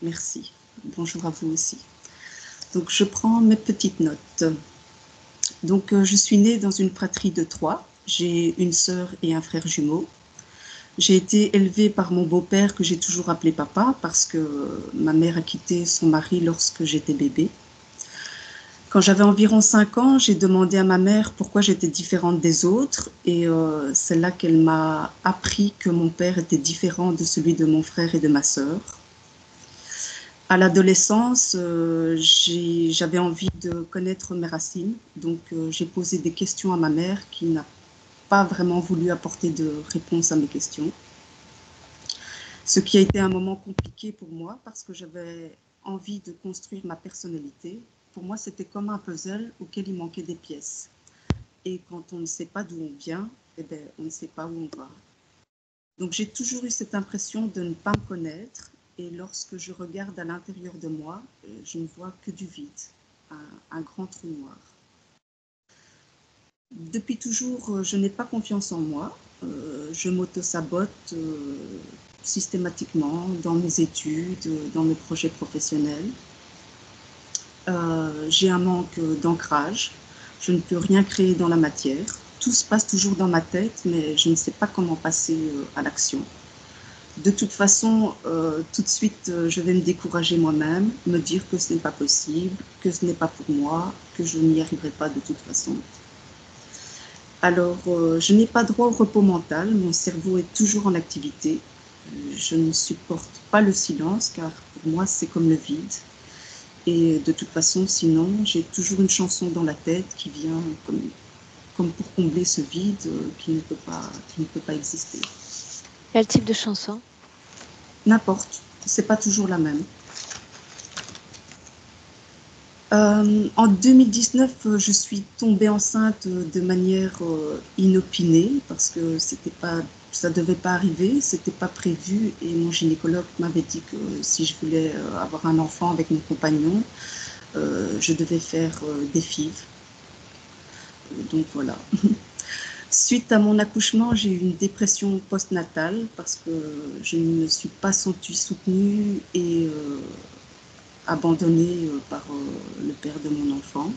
Merci. Bonjour à vous aussi. Donc, je prends mes petites notes. Donc, je suis née dans une fratrie de 3. J'ai une sœur et un frère jumeau. J'ai été élevée par mon beau-père que j'ai toujours appelé papa parce que ma mère a quitté son mari lorsque j'étais bébé. Quand j'avais environ 5 ans, j'ai demandé à ma mère pourquoi j'étais différente des autres et c'est là qu'elle m'a appris que mon père était différent de celui de mon frère et de ma sœur. À l'adolescence, j'avais envie de connaître mes racines, donc j'ai posé des questions à ma mère qui n'a pas vraiment voulu apporter de réponse à mes questions. Ce qui a été un moment compliqué pour moi parce que j'avais envie de construire ma personnalité. Pour moi, c'était comme un puzzle auquel il manquait des pièces. Et quand on ne sait pas d'où on vient, eh bien, on ne sait pas où on va. Donc j'ai toujours eu cette impression de ne pas me connaître. Et lorsque je regarde à l'intérieur de moi, je ne vois que du vide, un grand trou noir. Depuis toujours, je n'ai pas confiance en moi. Je m'auto-sabote systématiquement dans mes études, dans mes projets professionnels. J'ai un manque d'ancrage. Je ne peux rien créer dans la matière. Tout se passe toujours dans ma tête, mais je ne sais pas comment passer à l'action. De toute façon, tout de suite, je vais me décourager moi-même, me dire que ce n'est pas possible, que ce n'est pas pour moi, que je n'y arriverai pas de toute façon. Alors, je n'ai pas droit au repos mental, mon cerveau est toujours en activité. Je ne supporte pas le silence, car pour moi, c'est comme le vide. Et de toute façon, sinon, j'ai toujours une chanson dans la tête qui vient comme pour combler ce vide qui ne peut pas exister. Quel type de chanson? N'importe, c'est pas toujours la même. En 2019, je suis tombée enceinte de manière inopinée parce que ça devait pas arriver, c'était pas prévu et mon gynécologue m'avait dit que si je voulais avoir un enfant avec mon compagnon, je devais faire des FIV. Donc voilà. Suite à mon accouchement, j'ai eu une dépression postnatale parce que je ne me suis pas sentie soutenue et abandonnée par le père de mon enfant.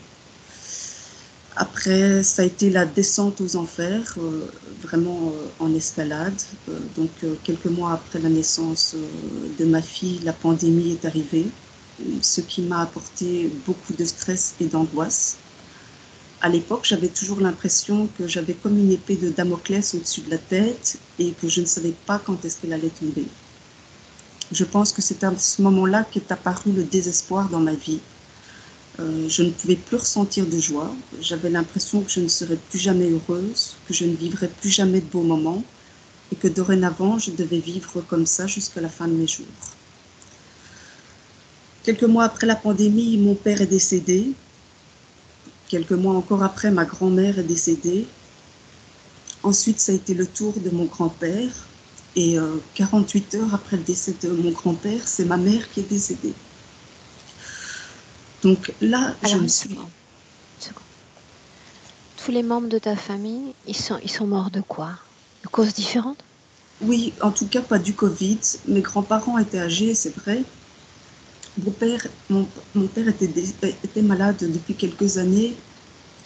Après, ça a été la descente aux enfers, vraiment en escalade. Donc, quelques mois après la naissance de ma fille, la pandémie est arrivée, ce qui m'a apporté beaucoup de stress et d'angoisse. À l'époque, j'avais toujours l'impression que j'avais comme une épée de Damoclès au-dessus de la tête et que je ne savais pas quand est-ce qu'elle allait tomber. Je pense que c'est à ce moment-là qu'est apparu le désespoir dans ma vie. Je ne pouvais plus ressentir de joie. J'avais l'impression que je ne serais plus jamais heureuse, que je ne vivrais plus jamais de beaux moments et que dorénavant, je devais vivre comme ça jusqu'à la fin de mes jours. Quelques mois après la pandémie, mon père est décédé. Quelques mois encore après, ma grand-mère est décédée. Ensuite, ça a été le tour de mon grand-père. Et 48 heures après le décès de mon grand-père, c'est ma mère qui est décédée. Donc là, Alors, je me une suis... seconde. Tous les membres de ta famille, ils sont morts de quoi? De causes différentes? Oui, en tout cas pas du Covid. Mes grands-parents étaient âgés, c'est vrai. Mon père était malade depuis quelques années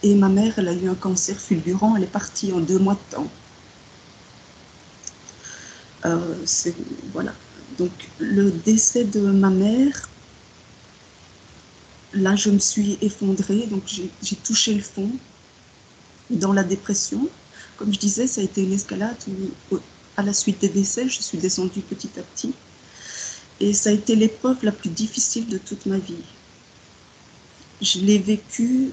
et ma mère, elle a eu un cancer fulgurant. Elle est partie en 2 mois de temps. Voilà. Donc le décès de ma mère, là je me suis effondrée, donc j'ai touché le fond dans la dépression. Comme je disais, ça a été une escalade où, à la suite des décès, je suis descendue petit à petit. Et ça a été l'épreuve la plus difficile de toute ma vie. Je l'ai vécu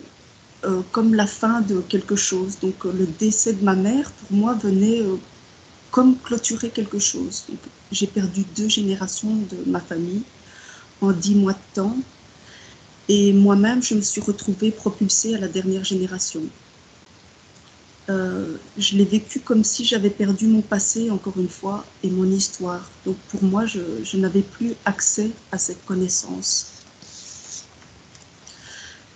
comme la fin de quelque chose. Donc le décès de ma mère, pour moi, venait comme clôturer quelque chose. J'ai perdu 2 générations de ma famille en 10 mois de temps. Et moi-même, je me suis retrouvée propulsée à la dernière génération. Je l'ai vécu comme si j'avais perdu mon passé, encore une fois, et mon histoire. Donc pour moi, je n'avais plus accès à cette connaissance.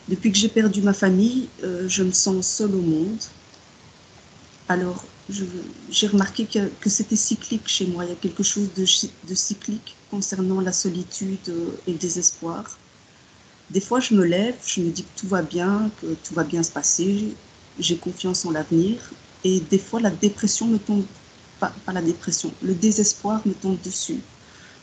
Depuis que j'ai perdu ma famille, je me sens seule au monde. Alors, j'ai remarqué que c'était cyclique chez moi. Il y a quelque chose de cyclique concernant la solitude et le désespoir. Des fois, je me lève, je me dis que tout va bien, que tout va bien se passer, j'ai confiance en l'avenir. Et des fois, la dépression me tombe, pas la dépression, le désespoir me tombe dessus.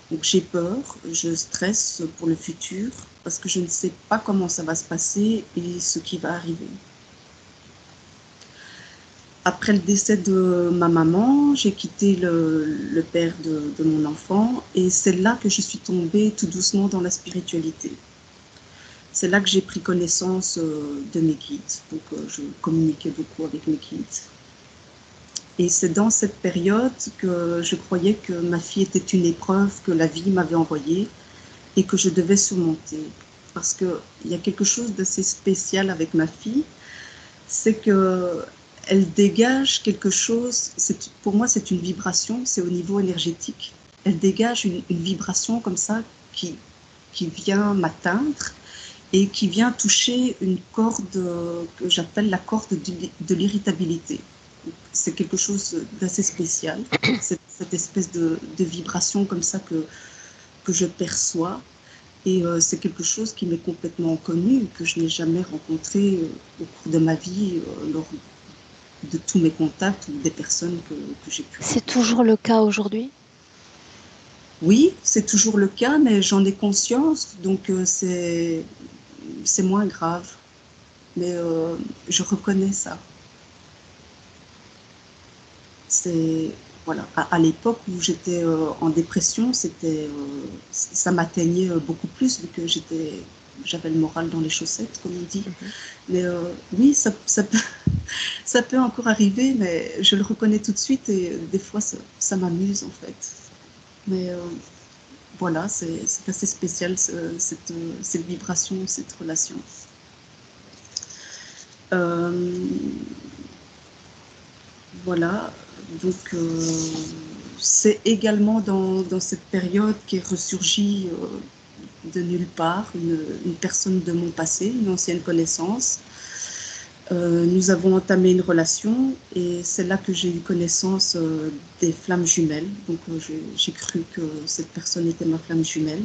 Donc j'ai peur, je stresse pour le futur parce que je ne sais pas comment ça va se passer et ce qui va arriver. Après le décès de ma maman, j'ai quitté le père de mon enfant et c'est là que je suis tombée tout doucement dans la spiritualité. C'est là que j'ai pris connaissance de mes guides. Donc je communiquais beaucoup avec mes guides. Et c'est dans cette période que je croyais que ma fille était une épreuve que la vie m'avait envoyée et que je devais surmonter. Parce qu'il y a quelque chose d'assez spécial avec ma fille, c'est qu'elle dégage quelque chose, pour moi c'est une vibration, c'est au niveau énergétique. Elle dégage une vibration comme ça qui vient m'atteindre et qui vient toucher une corde que j'appelle la corde de l'irritabilité. C'est quelque chose d'assez spécial, cette espèce de vibration comme ça que je perçois. Et c'est quelque chose qui m'est complètement inconnu, que je n'ai jamais rencontré au cours de ma vie, lors de tous mes contacts ou des personnes que j'ai pu rencontrer. C'est toujours le cas aujourd'hui? Oui, c'est toujours le cas, mais j'en ai conscience, donc c'est moins grave. Mais je reconnais ça. C'est voilà. À l'époque où j'étais en dépression, ça m'atteignait beaucoup plus vu que j'avais le moral dans les chaussettes, comme on dit. Mais oui, ça peut, ça peut encore arriver, mais je le reconnais tout de suite et des fois ça m'amuse en fait. Mais voilà, c'est assez spécial cette vibration, cette relation. Voilà, donc c'est également dans cette période qu'est ressurgie de nulle part une personne de mon passé, une ancienne connaissance. Nous avons entamé une relation et c'est là que j'ai eu connaissance des flammes jumelles. Donc j'ai cru que cette personne était ma flamme jumelle.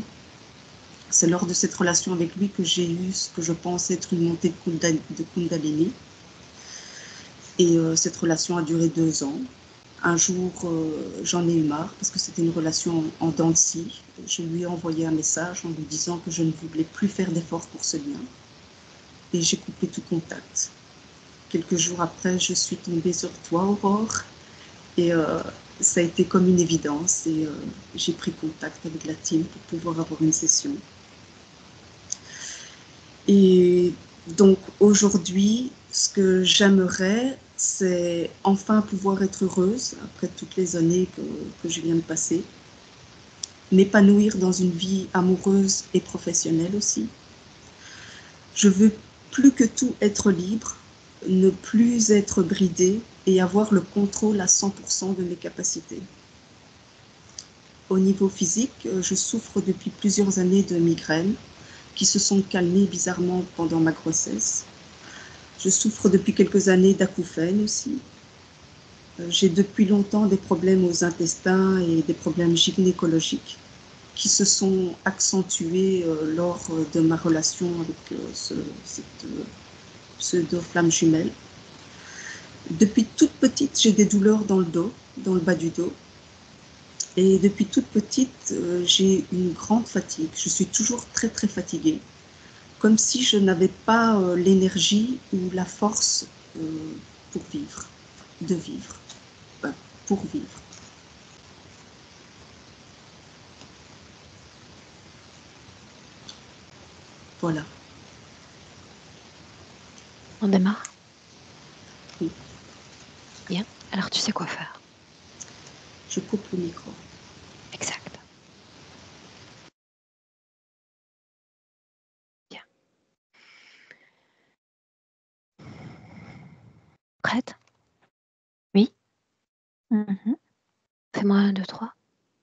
C'est lors de cette relation avec lui que j'ai eu ce que je pense être une montée de Kundalini. Et cette relation a duré 2 ans. Un jour, j'en ai eu marre parce que c'était une relation en dents de scie. Je lui ai envoyé un message en lui disant que je ne voulais plus faire d'efforts pour ce lien. Et j'ai coupé tout contact. Quelques jours après, je suis tombée sur toi, Aurore. Et ça a été comme une évidence. Et j'ai pris contact avec la team pour pouvoir avoir une session. Et donc aujourd'hui, ce que j'aimerais, c'est enfin pouvoir être heureuse après toutes les années que je viens de passer, m'épanouir dans une vie amoureuse et professionnelle aussi. Je veux plus que tout être libre, ne plus être bridée et avoir le contrôle à 100% de mes capacités. Au niveau physique, je souffre depuis plusieurs années de migraines qui se sont calmées bizarrement pendant ma grossesse. Je souffre depuis quelques années d'acouphènes aussi. J'ai depuis longtemps des problèmes aux intestins et des problèmes gynécologiques qui se sont accentués lors de ma relation avec cette pseudo-flamme jumelle. Depuis toute petite, j'ai des douleurs dans le dos, dans le bas du dos. Et depuis toute petite, j'ai une grande fatigue. Je suis toujours très très fatiguée. Comme si je n'avais pas l'énergie ou la force pour vivre, de vivre, pour vivre. Voilà. On démarre? Oui. Bien. Alors tu sais quoi faire? Je coupe le micro. Exact. Bien. Prête? Oui. Fais-moi 1, 2, 3.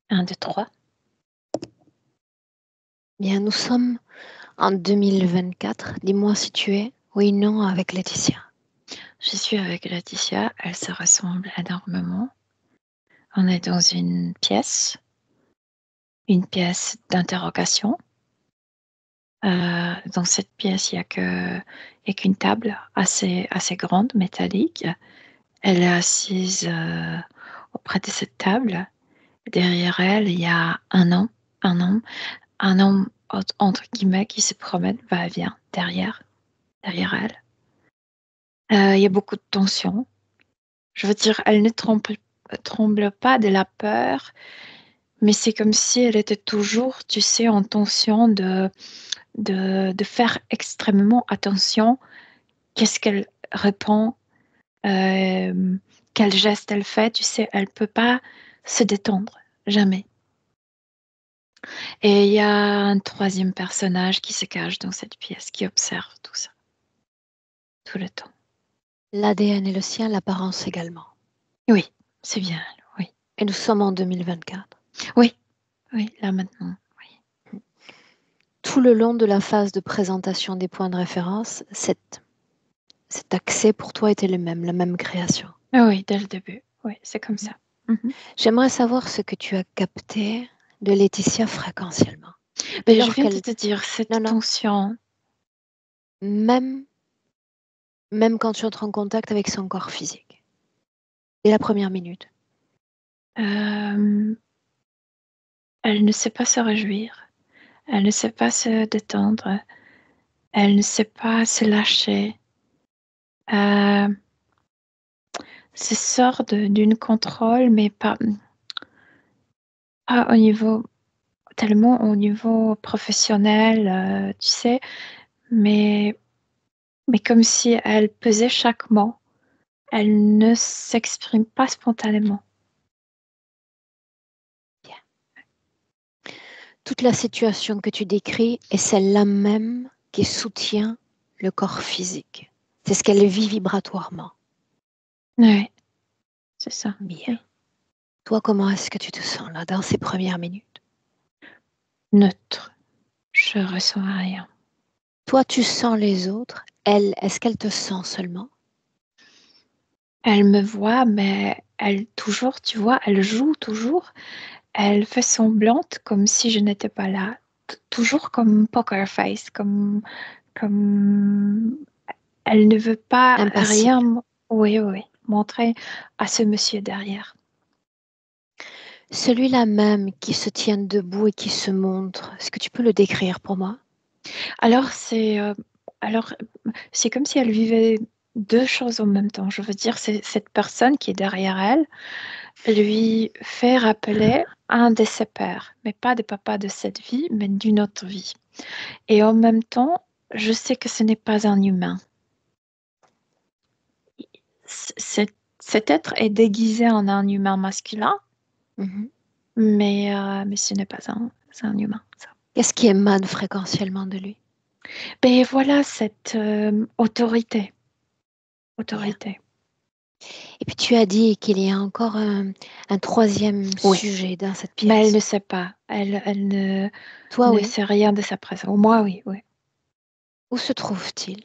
1, 2, 3. Bien, nous sommes en 2024. Dis-moi si tu es oui, non avec Laetitia. Je suis avec Laetitia, elle se ressemble énormément. On est dans une pièce d'interrogation. Dans cette pièce, il y a qu'une table assez grande, métallique. Elle est assise auprès de cette table. Derrière elle, il y a un homme, entre guillemets, qui se promène, va-et-vient, derrière elle. Il y a beaucoup de tension. Je veux dire, elle ne tremble pas de la peur, mais c'est comme si elle était toujours, tu sais, en tension de faire extrêmement attention. Qu'est-ce qu'elle répond, euh, quel geste elle fait, tu sais, elle peut pas se détendre, jamais. Et il y a un troisième personnage qui se cache dans cette pièce, qui observe tout ça, tout le temps. L'ADN est le sien, l'apparence également. Oui, c'est bien elle, oui. Et nous sommes en 2024. Oui, là maintenant, oui. Tout le long de la phase de présentation des points de référence, cet accès pour toi était le même, la même création. Ah oui, dès le début, oui, c'est comme ça. J'aimerais savoir ce que tu as capté de Laetitia fréquentiellement. Mais je viens de te dire, cette tension. Même quand tu entres en contact avec son corps physique. Dès la première minute. Elle ne sait pas se réjouir. Elle ne sait pas se détendre. Elle ne sait pas se lâcher. C'est sort d'une contrôle, mais pas au niveau, tellement au niveau professionnel, tu sais, mais comme si elle pesait chaque mot. Elle ne s'exprime pas spontanément. Bien. Toute la situation que tu décris est celle-là même qui soutient le corps physique. C'est ce qu'elle vit vibratoirement. Oui, c'est ça. Bien. Toi, comment est-ce que tu te sens là, dans ces premières minutes? Neutre. Je ressens rien. Toi, tu sens les autres. Elle, est-ce qu'elle te sent seulement? Elle me voit, mais elle toujours, tu vois, elle joue toujours. Elle fait semblante comme si je n'étais pas là. Toujours comme poker face, comme elle ne veut pas Impassible. rien, oui, montrer à ce monsieur derrière. Celui-là même qui se tient debout et qui se montre, est-ce que tu peux le décrire pour moi? Alors c'est comme si elle vivait deux choses en même temps. Je veux dire, c'est cette personne qui est derrière elle lui fait rappeler un de ses pères, mais pas des papas de cette vie, mais d'une autre vie. Et en même temps, je sais que ce n'est pas un humain. Cet être est déguisé en un humain masculin, mais ce n'est pas un humain. Ça. Qu'est-ce qui émane fréquentiellement de lui? Ben voilà cette autorité. Autorité. Et puis tu as dit qu'il y a encore un troisième sujet dans cette pièce. Mais elle ne sait pas. Elle ne, sait rien de sa présence. Moi, oui. Où se trouve-t-il?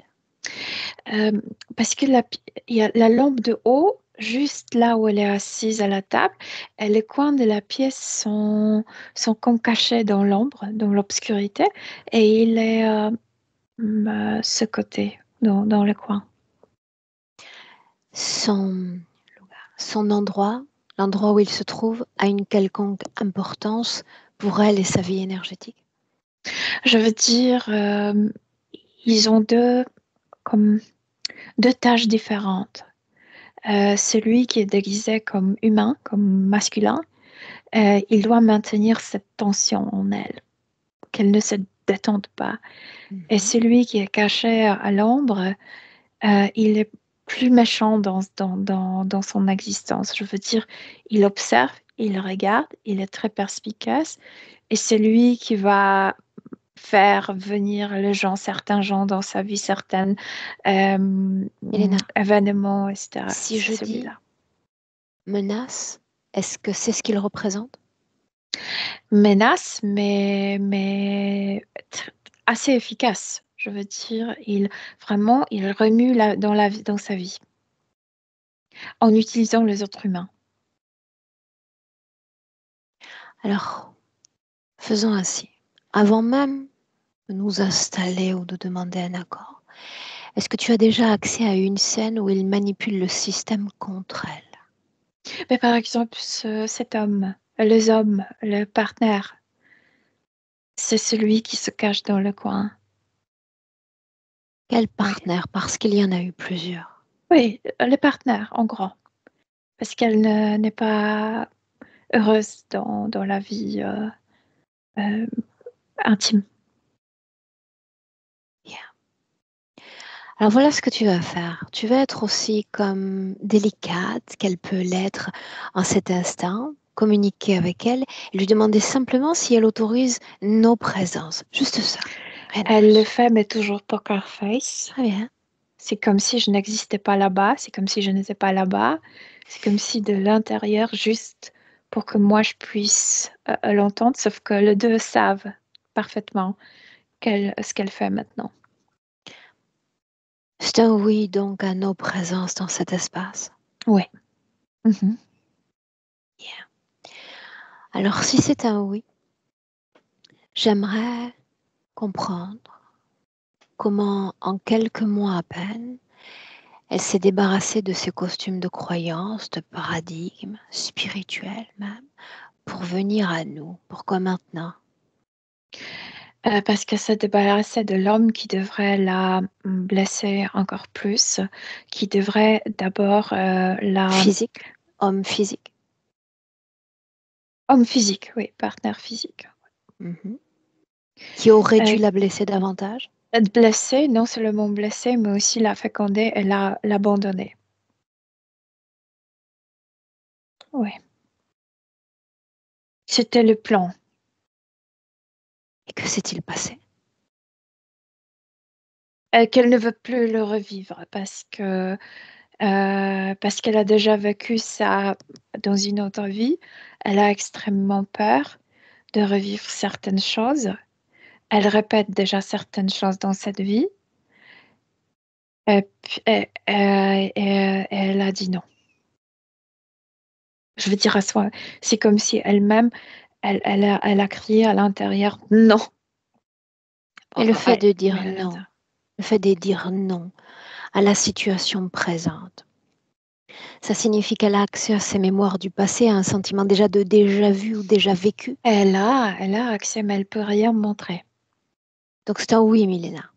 Parce que il y a la lampe de haut, juste là où elle est assise à la table, et les coins de la pièce sont comme cachés dans l'ombre, dans l'obscurité, et il est ce côté, dans le coin. Son endroit, l'endroit où il se trouve, a une quelconque importance pour elle et sa vie énergétique? Je veux dire, ils ont deux tâches différentes. Celui qui est déguisé comme humain, comme masculin, il doit maintenir cette tension en elle, qu'elle ne se détende pas. Et celui qui est caché à l'ombre, il est plus méchant dans son existence. Je veux dire, il observe, il regarde, il est très perspicace, et c'est lui qui va faire venir certains gens dans sa vie, certains événements, etc. Si je dis menace, est-ce que c'est ce qu'il représente? Menace, mais assez efficace. Je veux dire, il remue dans sa vie. en utilisant les autres humains. Alors, faisons ainsi. Avant même de nous installer ou de demander un accord, est-ce que tu as déjà accès à une scène où il manipule le système contre elle? Mais par exemple, cet homme, les hommes, le partenaire, c'est celui qui se cache dans le coin. Quel Oui, partenaire? Parce qu'il y en a eu plusieurs. oui, le partenaire, en gros. Parce qu'elle n'est pas heureuse dans la vie intime. Bien. Alors voilà ce que tu vas faire. Tu vas être aussi comme délicate qu'elle peut l'être en cet instant, communiquer avec elle et lui demander simplement si elle autorise nos présences. Juste ça. Rien de Elle le plus. fait, mais toujours poker face. Très bien. C'est comme si je n'existais pas là-bas, c'est comme si je n'étais pas là-bas, c'est comme si de l'intérieur, juste pour que moi je puisse l'entendre, sauf que les deux savent parfaitement ce qu'elle fait maintenant. C'est un oui donc à nos présences dans cet espace. Oui. Mhm. Bien. Alors si c'est un oui, j'aimerais comprendre comment en quelques mois à peine, elle s'est débarrassée de ses costumes de croyance, de paradigmes spirituels même, pour venir à nous. Pourquoi maintenant? Parce qu'elle se débarrassait de l'homme qui devrait la blesser encore plus, qui devrait d'abord la... Physique, homme physique. Homme physique, oui, partenaire physique. Mhm. Qui aurait dû Euh, la blesser davantage? Être blessée, non seulement blessée, mais aussi la féconder et l'abandonner. Oui, c'était le plan. Et que s'est-il passé? Qu'elle ne veut plus le revivre parce qu'elle a déjà vécu ça dans une autre vie. Elle a extrêmement peur de revivre certaines choses. Elle répète déjà certaines choses dans cette vie. Et elle a dit non. Je veux dire à soi, c'est comme si elle-même, elle a crié à l'intérieur non. Et le fait Ouais, de dire mais à non, l'intérieur. le fait de dire non à la situation présente, ça signifie qu'elle a accès à ses mémoires du passé, à un sentiment déjà de déjà vu ou déjà vécu. Elle a accès, mais elle peut rien montrer. Donc c'est un oui, Milena.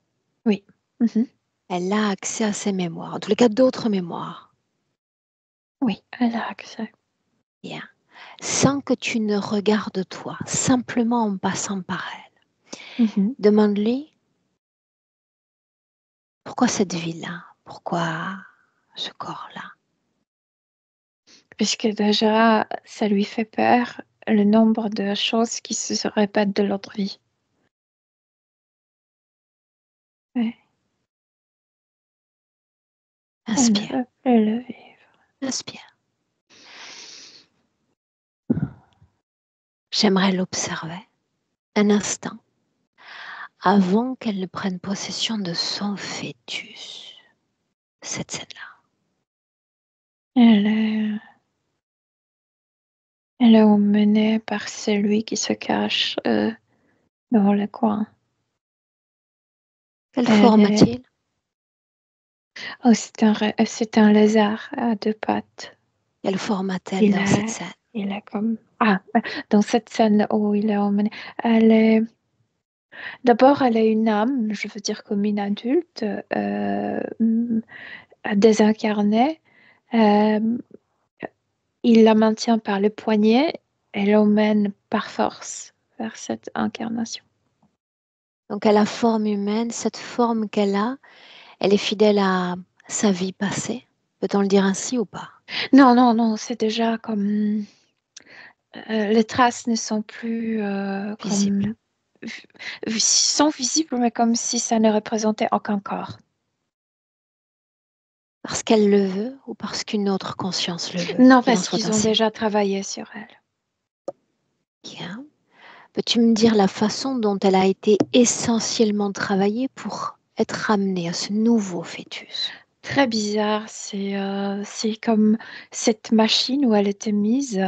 Oui. Mhm. Elle a accès à ses mémoires, en tous les cas d'autres mémoires. Oui, elle a accès. Bien. Sans que tu ne regardes toi, simplement en passant par elle. Mhm. Demande-lui pourquoi cette vie-là, pourquoi ce corps-là. Puisque déjà, ça lui fait peur le nombre de choses qui se répètent de l'autre vie. Ouais. Elle ne Inspire, veut plus le vivre. inspire. J'aimerais l'observer un instant avant qu'elle ne prenne possession de son fœtus. Cette scène-là. Elle est emmenée par celui qui se cache dans le coin. Quelle Elle forme est... a-t-il? Oh, c'est un lézard à deux pattes. Quelle forme a-t-elle Il dans cette est, scène? il est comme... Ah, dans cette scène où il est emmené, elle est... D'abord, elle a une âme, je veux dire comme une adulte, désincarnée. Euh, il la maintient par le poignet et l'emmène par force vers cette incarnation. Donc à la forme humaine, cette forme qu'elle a, elle est fidèle à sa vie passée. Peut-on le dire ainsi ou pas? Non, non, non, c'est déjà comme... les traces ne sont plus Visible. comme... sont visibles, mais comme si ça ne représentait aucun corps. Parce qu'elle le veut ou parce qu'une autre conscience le veut? Non, Qu'il en parce soit qu'ils ont ainsi. déjà travaillé sur elle. Bien. Peux-tu me dire la façon dont elle a été essentiellement travaillée pour être amenée à ce nouveau fœtus? très bizarre. C'est comme cette machine où elle était mise.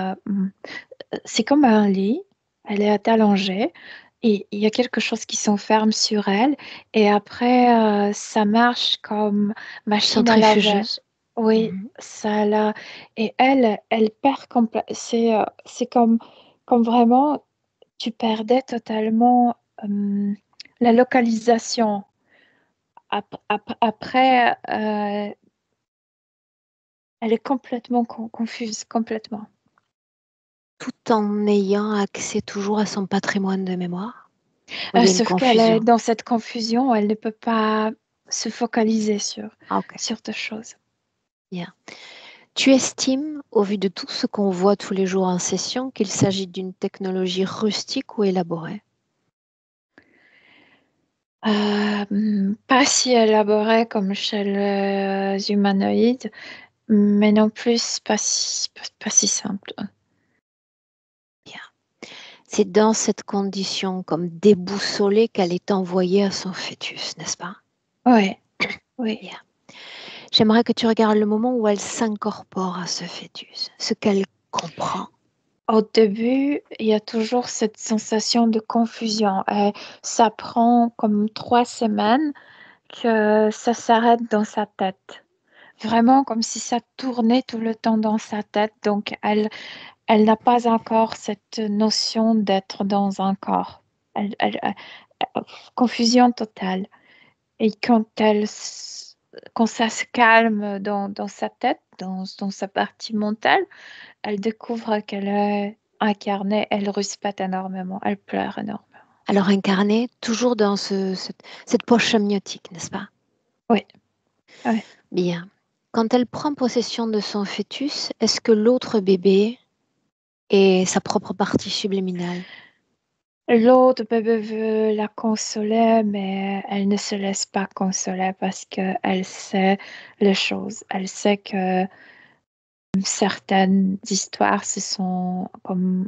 C'est comme un lit. Elle est allongée et il y a quelque chose qui s'enferme sur elle. Et après, ça marche comme machine à laver. Centrifugeuse. Oui, Mhm. ça là. Et elle perd complètement. C'est comme vraiment, tu perdais totalement la localisation. Après, elle est complètement confuse, complètement. Tout en ayant accès toujours à son patrimoine de mémoire. Où il y a une Sauf qu'elle est confusion. dans cette confusion, elle ne peut pas se focaliser Ah, ok, sur deux choses. bien. Tu estimes, au vu de tout ce qu'on voit tous les jours en session, qu'il s'agit d'une technologie rustique ou élaborée? Pas si élaborée comme chez les humanoïdes, mais non plus pas si simple. Bien. C'est dans cette condition, comme déboussolée, qu'elle est envoyée à son fœtus, n'est-ce pas? Oui, oui. Bien. J'aimerais que tu regardes le moment où elle s'incorpore à ce fœtus, ce qu'elle comprend. Au début, il y a toujours cette sensation de confusion. Et ça prend comme 3 semaines que ça s'arrête dans sa tête. Vraiment comme si ça tournait tout le temps dans sa tête. Donc, elle n'a pas encore cette notion d'être dans un corps. Confusion totale. Et quand ça se calme dans sa tête, dans sa partie mentale, elle découvre qu'elle est incarnée, elle rouspète énormément, elle pleure énormément. Alors incarnée, toujours dans cette poche amniotique, n'est-ce pas? Oui, oui. Bien. Quand elle prend possession de son fœtus, est-ce que l'autre bébé est sa propre partie subliminale? L'autre bébé veut la consoler, mais elle ne se laisse pas consoler parce qu'elle sait les choses. Elle sait que certaines histoires se sont comme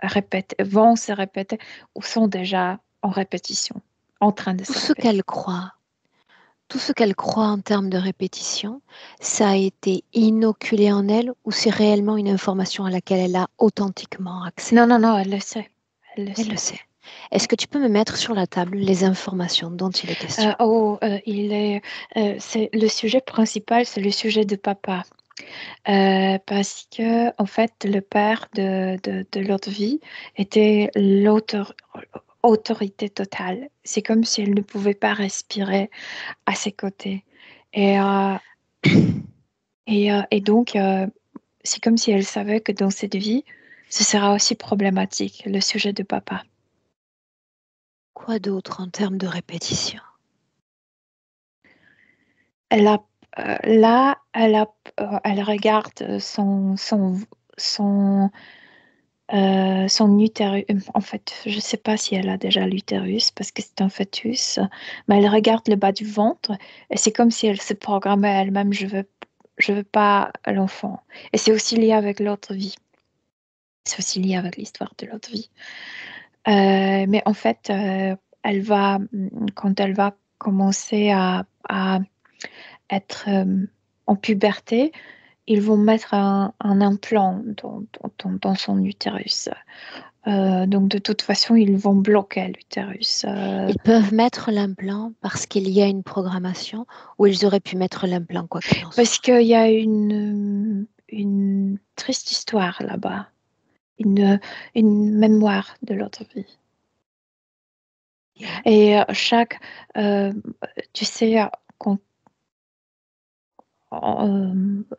répétées, vont se répéter ou sont déjà en répétition, en train de Tout se ce répéter. qu'elle croit, tout ce qu'elle croit en termes de répétition, ça a été inoculé en elle ou c'est réellement une information à laquelle elle a authentiquement accès? Non, non, non, elle le sait. Elle le Elle le sait. sait. Est-ce que tu peux me mettre sur la table les informations dont il est question? C'est le sujet principal, c'est le sujet de papa. Parce que, en fait, le père de l'autre vie était l'autorité totale. C'est comme si elle ne pouvait pas respirer à ses côtés. Et, euh, et donc, c'est comme si elle savait que dans cette vie, ce sera aussi problématique, le sujet de papa. Quoi d'autre en termes de répétition? Elle a, là, elle regarde son, son utérus. En fait, je ne sais pas si elle a déjà l'utérus parce que c'est un fœtus, mais elle regarde le bas du ventre et c'est comme si elle se programmait elle-même, je veux pas l'enfant. Et c'est aussi lié avec l'autre vie. C'est aussi lié avec l'histoire de l'autre vie. Mais en fait, quand elle va commencer à être en puberté, ils vont mettre un implant dans son utérus. Donc de toute façon, ils vont bloquer l'utérus. Ils peuvent mettre l'implant parce qu'il y a une programmation ou ils auraient pu mettre l'implant quoi qu'il en Parce soit. qu'il y a une triste histoire là-bas, une mémoire de l'autre vie. Bien. Et euh, tu sais, quand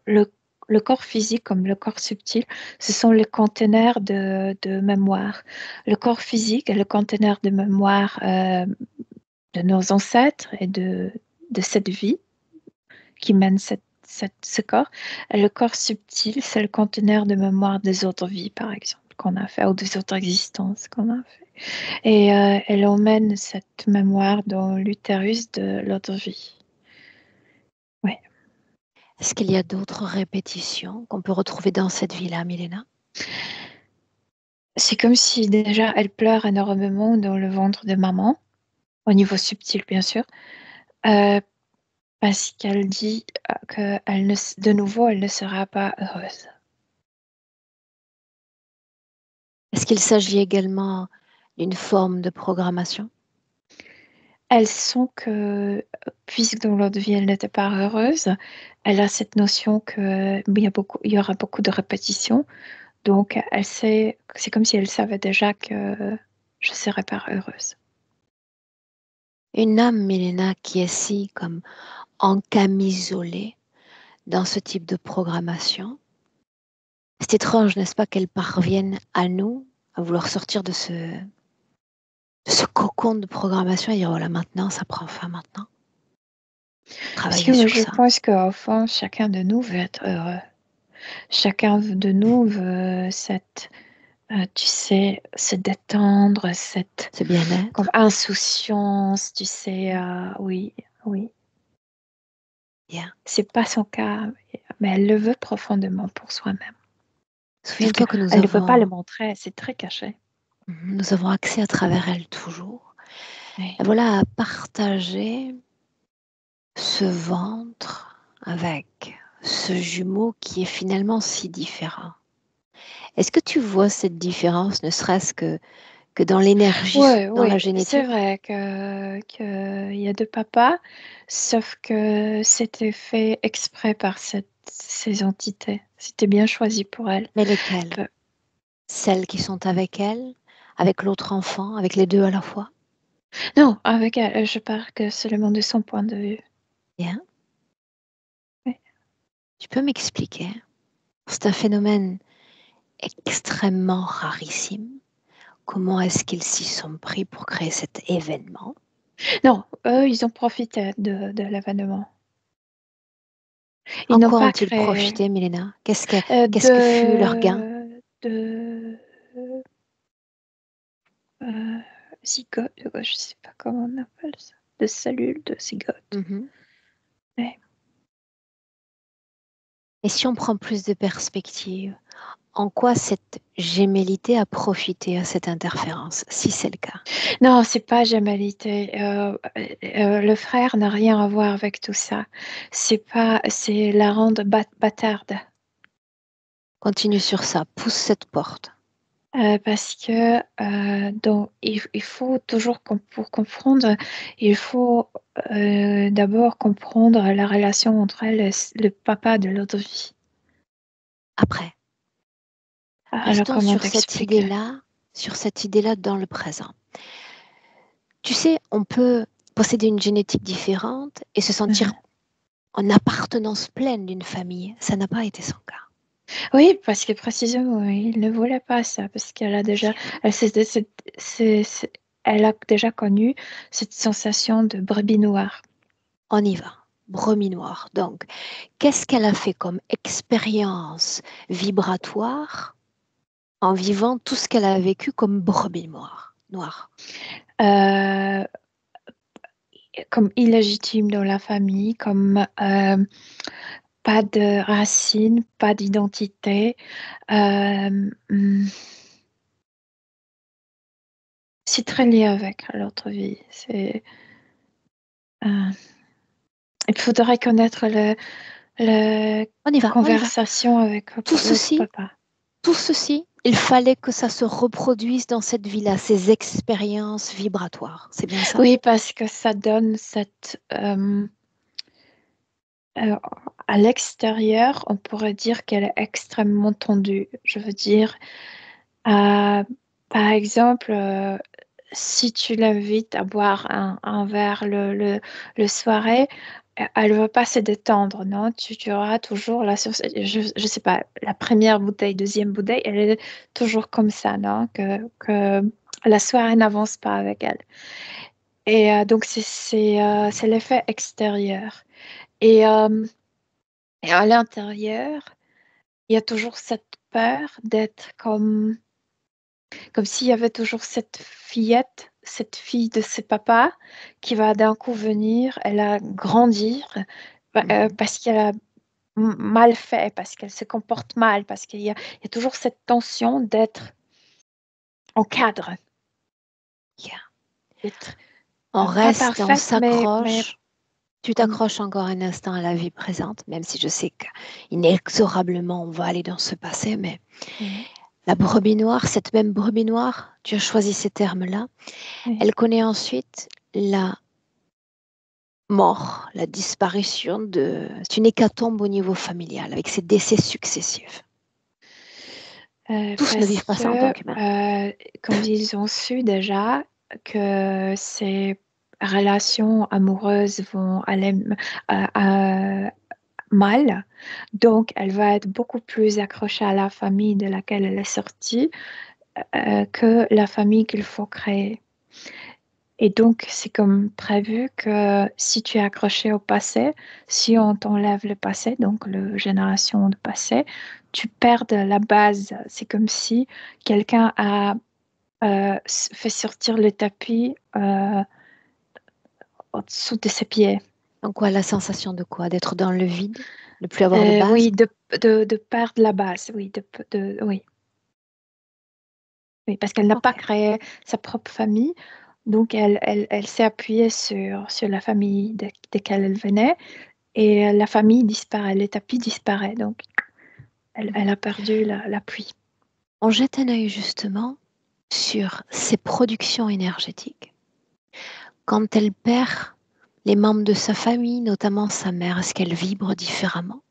le, le corps physique comme le corps subtil, ce sont les conteneurs de mémoire. Le corps physique est le conteneur de mémoire de nos ancêtres et de cette vie qui mène ce corps. Et le corps subtil, c'est le conteneur de mémoire des autres vies, par exemple, qu'on a fait, ou des autres existences qu'on a fait. Et elle emmène cette mémoire dans l'utérus de l'autre vie. Ouais. Est-ce qu'il y a d'autres répétitions qu'on peut retrouver dans cette vie-là, Milena? C'est comme si déjà elle pleure énormément dans le ventre de maman, au niveau subtil bien sûr. Euh, parce qu'elle dit de nouveau, elle ne sera pas heureuse. Est-ce qu'il s'agit également d'une forme de programmation? Elle sent que, puisque dans l'autre vie, elle n'était pas heureuse, elle a cette notion qu'il y aura beaucoup de répétitions. Donc, elle sait, c'est comme si elle savait déjà que je ne serais pas heureuse. Une âme, Milena, qui est si comme encamisolée dans ce type de programmation. C'est étrange, n'est-ce pas, qu'elle parvienne à nous, à vouloir sortir de ce cocon de programmation et dire, voilà, maintenant, ça prend fin maintenant. Parce Travailler que sur je ça. pense qu'au fond, chacun de nous veut être heureux. Chacun de nous veut tu sais, se détendre, cette Ce bien-être. comme insouciance, tu sais, oui, oui. Bien. C'est pas son cas, mais elle le veut profondément pour soi-même. Sauf Souviens-toi que qu'elle ne peut pas le montrer, c'est très caché. nous avons accès à travers elle toujours. Oui. Et voilà, à partager ce ventre avec ce jumeau qui est finalement si différent. Est-ce que tu vois cette différence, ne serait-ce que dans l'énergie, dans la Oui, c'est génétique? vrai que il y a deux papas, sauf que c'était fait exprès par ces entités. C'était bien choisi pour elle. Mais lesquelles? Peu- Celles qui sont avec elle, avec l'autre enfant, avec les deux à la fois? Non, avec elle, je parle que seulement de son point de vue. Bien. Oui. Tu peux m'expliquer? C'est un phénomène extrêmement rarissime. Comment est-ce qu'ils s'y sont pris pour créer cet événement? Non, eux, ils ont profité de l'événement. Ils En n'ont quoi pas ont-ils créé profité, Milena? Qu'est-ce que fut leur gain? de euh, zygote, je ne sais pas comment on appelle ça, de cellules de zygote. Mhm. Ouais. Et si on prend plus de perspective, en quoi cette gémellité a profité à cette interférence, si c'est le cas? Non, c'est pas gémellité. Le frère n'a rien à voir avec tout ça. C'est la ronde bâtarde. Continue sur ça, pousse cette porte. Parce que donc, il faut toujours, pour comprendre, il faut d'abord comprendre la relation entre elle et le papa de l'autre vie. Après, Alors, restons comment t'expliquer? sur cette idée-là dans le présent. Tu sais, on peut posséder une génétique différente et se sentir Mhm. en appartenance pleine d'une famille. Ça n'a pas été son cas. Oui, parce que précisément, il ne voulait pas ça, parce qu'elle a déjà, elle, elle a déjà connu cette sensation de brebis noire. On y va. Brebis noire. Donc, qu'est-ce qu'elle a fait comme expérience vibratoire en vivant tout ce qu'elle a vécu comme brebis noire? Euh, Comme illégitime dans la famille, comme pas de racines, pas d'identité. Hmm, c'est très lié avec l'autre vie. Euh, il faudrait connaître le On y va, on y va. conversation avec Tout l'autre ceci, papa. tout ceci, il fallait que ça se reproduise dans cette vie-là, ces expériences vibratoires. C'est bien ça? Oui, parce que ça donne euh, à l'extérieur, on pourrait dire qu'elle est extrêmement tendue. Je veux dire, euh, par exemple, si tu l'invites à boire un verre le soirée, elle ne va pas se détendre, non? Tu auras toujours je sais pas, la première bouteille, deuxième bouteille, elle est toujours comme ça, non? Que la soirée n'avance pas avec elle. Et donc, c'est l'effet extérieur. Et, euh, et à l'intérieur, il y a toujours cette peur d'être comme s'il y avait toujours cette fillette, cette fille de ses papas, qui va d'un coup venir, elle a grandir parce qu'elle a mal fait, parce qu'elle se comporte mal, parce il y a toujours cette tension d'être en cadre, Yeah. d'être On pas reste, on parfaite, mais s'accroche. Tu t'accroches encore un instant à la vie présente, même si je sais qu'inexorablement on va aller dans ce passé, mais la brebis noire, cette même brebis noire, tu as choisi ces termes-là, elle connaît ensuite la mort, la disparition c'est une hécatombe au niveau familial, avec ses décès successifs. Tous ne vivent pas ça en tant qu'humains. Comme ils ont su déjà que ces relations amoureuses vont aller mal, donc elle va être beaucoup plus accrochée à la famille de laquelle elle est sortie que la famille qu'il faut créer. Et donc, c'est comme prévu que si tu es accroché au passé, si on t'enlève le passé, donc la génération de passé, tu perds la base. C'est comme si quelqu'un a fait sortir le tapis au-dessous de ses pieds. Donc quoi, la sensation de quoi? D'être dans le vide? De plus avoir de base? Oui, de perdre la base, oui, oui. Oui, parce qu'elle n'a pas créé sa propre famille, donc elle s'est appuyée sur la famille de laquelle elle venait, et la famille disparaît, le tapis disparaît, donc elle a perdu l'appui. On jette un œil justement sur ses productions énergétiques. Quand elle perd les membres de sa famille, notamment sa mère, est-ce qu'elle vibre différemment?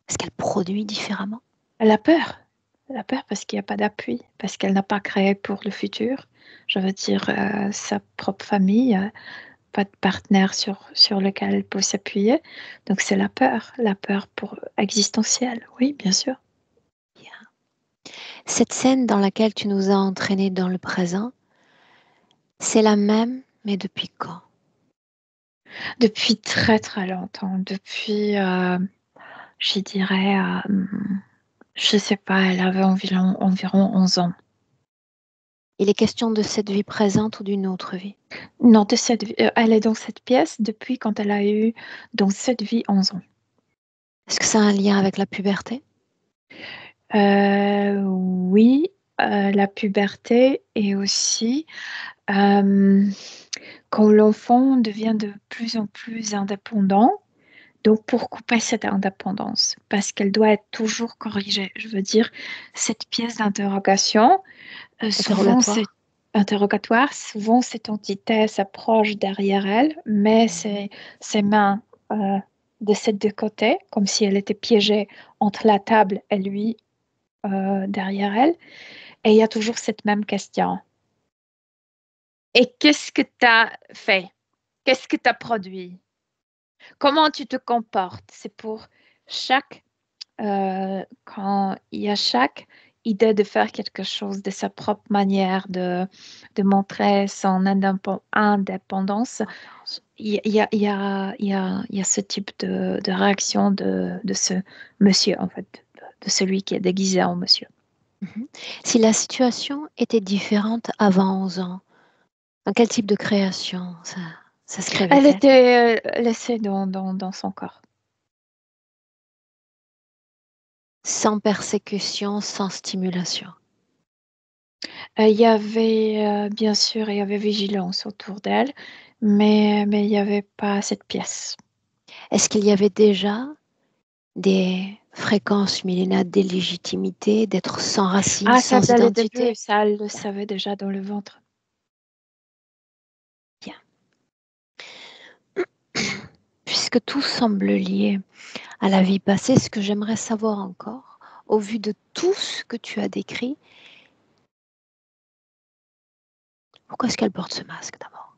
Est-ce qu'elle produit différemment? Elle a peur. Elle a peur parce qu'il n'y a pas d'appui, parce qu'elle n'a pas créé pour le futur. Je veux dire, sa propre famille, pas de partenaire sur lequel elle peut s'appuyer. Donc c'est la peur pour existentielle, oui, bien sûr. Bien. Cette scène dans laquelle tu nous as entraînés dans le présent, c'est la même, mais depuis quand? Depuis très très longtemps, depuis, je dirais, je sais pas, elle avait environ 11 ans. Il est question de cette vie présente ou d'une autre vie? Non, elle est dans cette pièce depuis quand elle a eu dans cette vie 11 ans. Est-ce que ça a un lien avec la puberté? Oui, la puberté et aussi quand l'enfant devient de plus en plus indépendant. Donc, pour couper cette indépendance, parce qu'elle doit être toujours corrigée. Je veux dire, cette pièce d'interrogation, souvent c'est interrogatoire, souvent cette entité s'approche derrière elle, met ses mains de ces deux côtés, comme si elle était piégée entre la table et lui derrière elle. Et il y a toujours cette même question. Et qu'est-ce que tu as fait? Qu'est-ce que tu as produit? Comment tu te comportes? C'est pour chaque quand il y a chaque idée de faire quelque chose de sa propre manière, de montrer son indépendance, il y a ce type de réaction de ce monsieur, en fait, de celui qui est déguisé en monsieur. Si la situation était différente avant 11 ans, dans quel type de création ça se Elle crée-elle? était laissée dans son corps. Sans persécution, sans stimulation. Il y avait, bien sûr, il y avait vigilance autour d'elle, mais il n'y avait pas cette pièce. Est-ce qu'il y avait déjà des fréquences millénaires d'illégitimité, d'être sans racines, Ça, sans dès le identité? début, ça, elle le savait déjà dans le ventre. Bien. Puisque tout semble lié à la vie passée, ce que j'aimerais savoir encore, au vu de tout ce que tu as décrit, pourquoi est-ce qu'elle porte ce masque d'abord?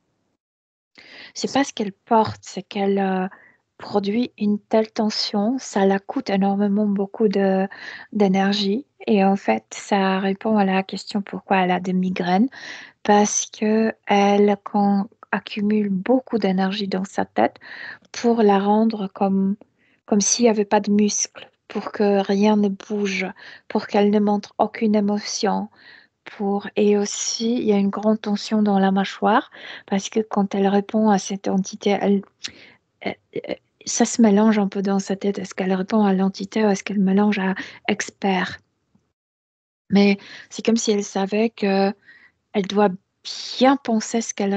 C'est pas ce qu'elle porte, c'est qu'elle produit une telle tension, ça la coûte énormément beaucoup d'énergie. Et en fait, ça répond à la question pourquoi elle a des migraines, parce que elle accumule beaucoup d'énergie dans sa tête pour la rendre comme s'il n'y avait pas de muscles, pour que rien ne bouge, pour qu'elle ne montre aucune émotion. Et aussi, il y a une grande tension dans la mâchoire, parce que quand elle répond à cette entité, ça se mélange un peu dans sa tête. Est-ce qu'elle répond à l'entité ou est-ce qu'elle mélange à expert? Mais c'est comme si elle savait que elle doit bien penser ce qu'elle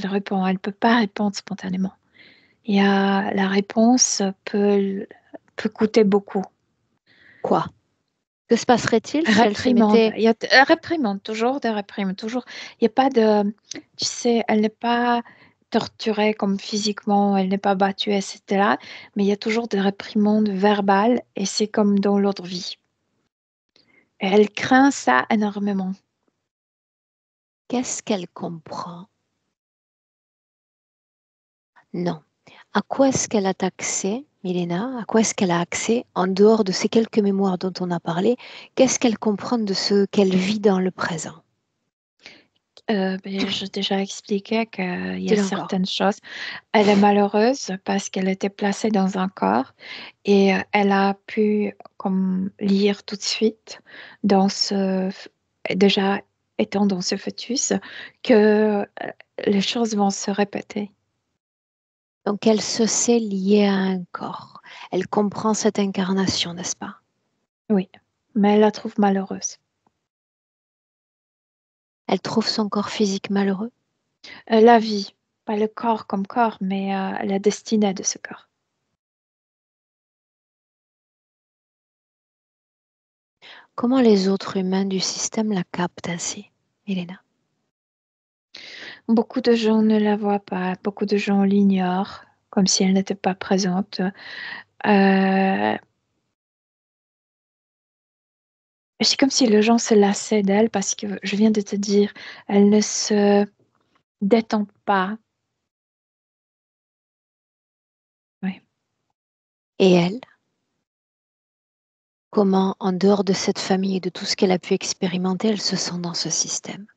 répond. Elle ne peut pas répondre spontanément. La réponse peut coûter beaucoup. Quoi? Que se passerait-il si elle se Réprimande. mettait... Il y a réprimande, toujours des réprimandes. Toujours. Il n'y a pas de. Tu sais, elle n'est pas torturée comme physiquement, elle n'est pas battue, etc. Mais il y a toujours des réprimandes verbales et c'est comme dans l'autre vie. Et elle craint ça énormément. Qu'est-ce qu'elle comprend? Non. À quoi est-ce qu'elle a accès, Milena? À quoi est-ce qu'elle a accès en dehors de ces quelques mémoires dont on a parlé? Qu'est-ce qu'elle comprend de ce qu'elle vit dans le présent? J'ai déjà expliqué qu'il y a Dis-le encore. certaines choses. Elle est malheureuse parce qu'elle était placée dans un corps et elle a pu comme lire tout de suite dans déjà étant dans ce fœtus que les choses vont se répéter. Donc elle se sait liée à un corps. Elle comprend cette incarnation, n'est-ce pas? Oui, mais elle la trouve malheureuse. Elle trouve son corps physique malheureux. La vie, pas le corps comme corps, mais la destinée de ce corps. Comment les autres humains du système la captent ainsi, Milena? Beaucoup de gens ne la voient pas, beaucoup de gens l'ignorent, comme si elle n'était pas présente. Euh, c'est comme si les gens se lassaient d'elle parce que je viens de te dire, elle ne se détend pas. Oui. Et elle? Comment, en dehors de cette famille et de tout ce qu'elle a pu expérimenter, elle se sent dans ce système?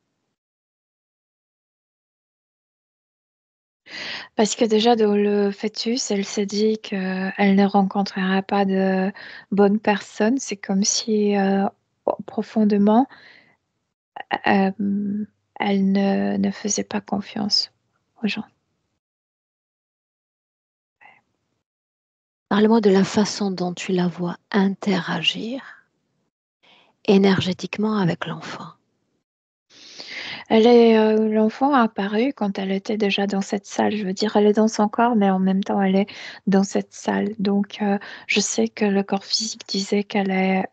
Parce que déjà dans le fœtus, elle s'est dit qu'elle ne rencontrera pas de bonnes personnes. C'est comme si profondément, euh, elle ne faisait pas confiance aux gens. Parle-moi de la façon dont tu la vois interagir énergétiquement avec l'enfant. L'enfant a apparu quand elle était déjà dans cette salle. Je veux dire, elle est dans son corps, mais en même temps, elle est dans cette salle. Donc, je sais que le corps physique disait qu'elle est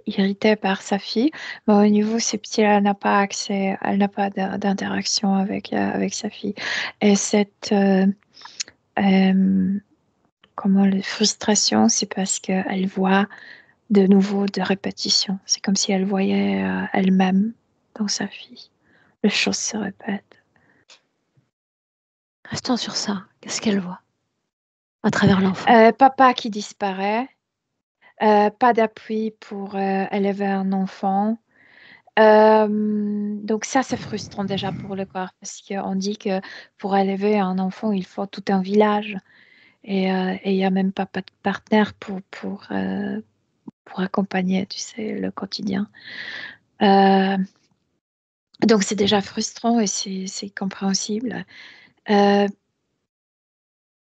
irritée par sa fille, mais au niveau subtil, elle n'a pas accès, elle n'a pas d'interaction avec sa fille. Et euh, comment la frustration, c'est parce qu'elle voit de nouveau de répétitions. C'est comme si elle voyait elle-même dans sa fille. Les choses se répètent. Restons sur ça. Qu'est-ce qu'elle voit à travers l'enfant? Papa qui disparaît, pas d'appui pour élever un enfant. Donc ça, c'est frustrant déjà pour le corps parce qu'on dit que pour élever un enfant, il faut tout un village et il n'y a même pas de partenaire pour accompagner, tu sais, le quotidien. Euh, donc c'est déjà frustrant et c'est compréhensible. Euh,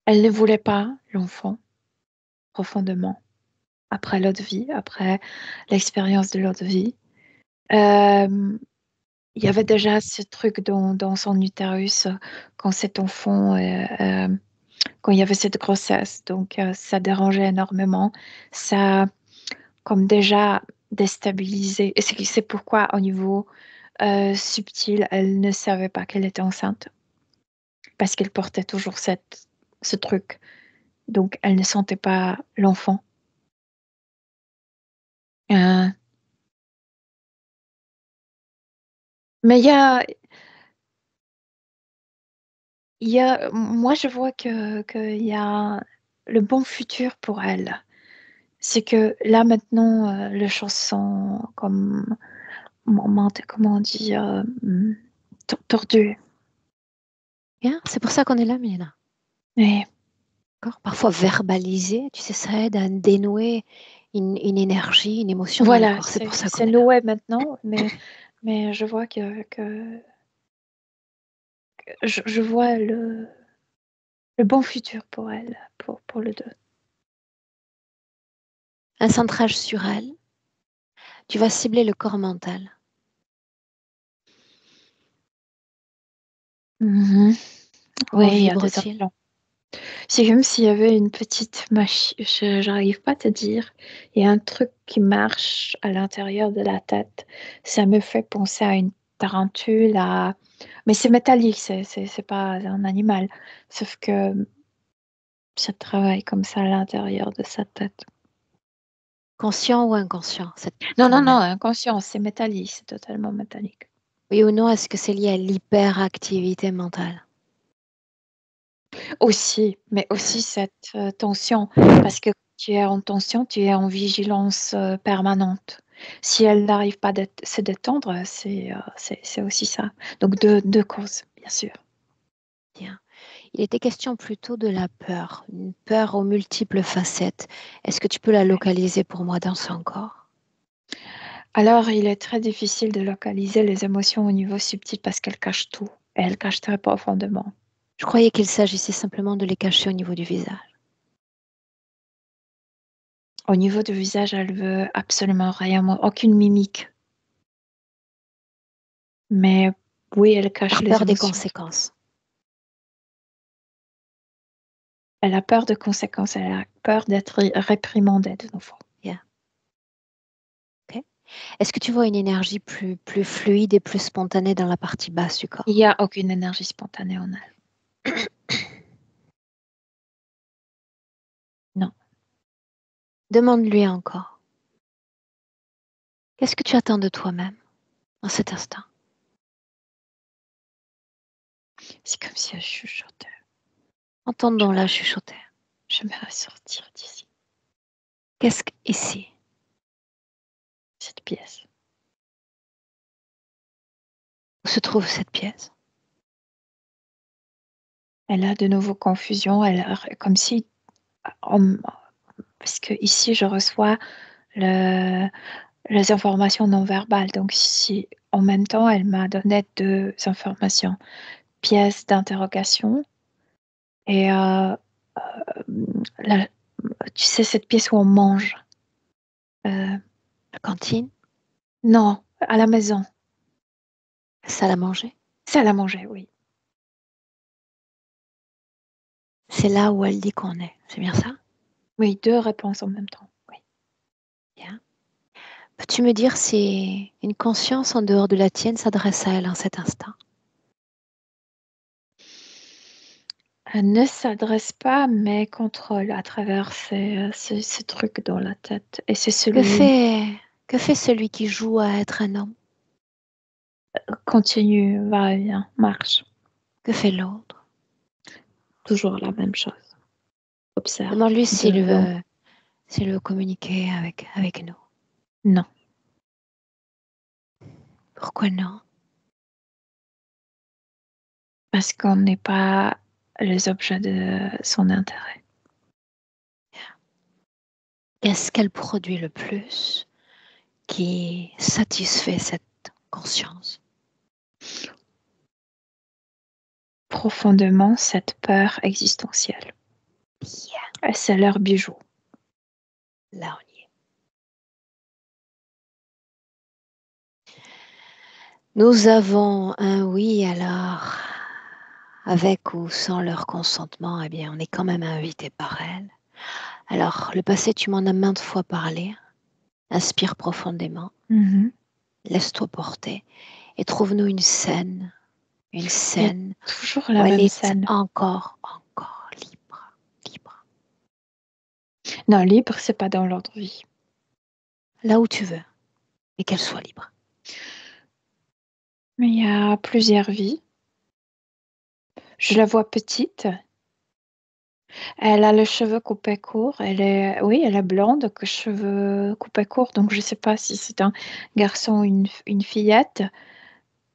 Elle ne voulait pas l'enfant profondément après l'autre vie, après l'expérience de l'autre vie. Euh, il y avait déjà ce truc dans son utérus quand cet enfant, quand il y avait cette grossesse. Donc, ça dérangeait énormément. Ça, comme déjà déstabilisé. Et c'est pourquoi, au niveau subtil, elle ne savait pas qu'elle était enceinte. Parce qu'elle portait toujours ce truc. Donc, elle ne sentait pas l'enfant. Euh, mais moi, je vois qu'il y a le bon futur pour elle. C'est que là, maintenant, les choses sont comme, comment on dit, tordues. Bien, c'est pour ça qu'on est là, Milena. Et D'accord. Parfois verbaliser, tu sais, ça aide à dénouer une énergie, une émotion dans le voilà, corps. C'est pour ça qu'on c'est est là. Noé maintenant, mais je vois que je vois le bon futur pour elle, pour le deux. Un centrage sur elle, tu vas cibler le corps mental. Mhm. Comment Oui, il y a des vibre-t-il? implants. C'est comme s'il y avait une petite machine, j'arrive pas à te dire, il y a un truc qui marche à l'intérieur de la tête. Ça me fait penser à une tarentule, mais c'est métallique, c'est pas un animal. Sauf que ça travaille comme ça à l'intérieur de sa tête. Conscient ou inconscient, Non, non, non, inconscient, c'est métallique, c'est totalement métallique. Oui ou non, est-ce que c'est lié à l'hyperactivité mentale? Aussi, mais aussi cette tension, parce que quand tu es en tension, tu es en vigilance permanente. Si elle n'arrive pas à se détendre, c'est aussi ça. Donc deux causes, bien sûr. Bien. Il était question plutôt de la peur, une peur aux multiples facettes. Est-ce que tu peux la localiser pour moi dans son corps? Alors, il est très difficile de localiser les émotions au niveau subtil parce qu'elles cachent tout. Et elles cachent très profondément. Je croyais qu'il s'agissait simplement de les cacher au niveau du visage. Au niveau du visage, elle veut absolument rien, aucune mimique. Mais oui, elle cache Par les peur des émotions. conséquences. Elle a peur de conséquences, elle a peur d'être réprimandée de nouveau. Est-ce que tu vois une énergie plus fluide et plus spontanée dans la partie basse du corps? Il n'y a aucune énergie spontanée en elle. Non. Demande-lui encore. Qu'est-ce que tu attends de toi-même en cet instant? C'est comme si elle chuchotait. Entendons-la chuchoter. J'aimerais sortir d'ici, Qu'est-ce qu'ici? cette pièce. Où se trouve cette pièce? Elle a de nouveau confusion, elle a comme si, parce que ici je reçois les informations non verbales, donc si en même temps elle m'a donné deux informations, pièce d'interrogation et la- tu sais cette pièce où on mange. La cantine? Non, à la maison. La salle à manger? Salle à manger, oui. C'est là où elle dit qu'on est. C'est bien ça? Oui, deux réponses en même temps. Oui. Bien. Peux-tu me dire si une conscience en dehors de la tienne s'adresse à elle en cet instant? Elle ne s'adresse pas, mais contrôle à travers ces trucs dans la tête. Et c'est Que celui fait, que fait celui qui joue à être un homme? continue, va et vient, marche. Que fait l'autre? Toujours la même chose. Observe. Demande-lui Donc, s'il veut communiquer avec nous. non. Pourquoi non? Parce qu'on n'est pas les objets de son intérêt. Qu'est-ce qu'elle produit le plus qui satisfait cette conscience? Profondément, cette peur existentielle. Bien, Et c'est leur bijou. là on y est. Nous avons un oui alors, avec ou sans leur consentement, eh bien on est quand même invité par elles. Alors le passé, tu m'en as maintes fois parlé. Inspire profondément, laisse-toi porter et trouve-nous une scène Il y a toujours où la elle même est scène. encore libre. Non, libre, c'est pas dans l'ordre vie. Là où tu veux, et qu'elle soit libre. Mais il y a plusieurs vies. Je la vois petite. Elle a les cheveux coupés courts. Oui, elle est blonde, que cheveux coupés courts. Donc, je ne sais pas si c'est un garçon ou une fillette.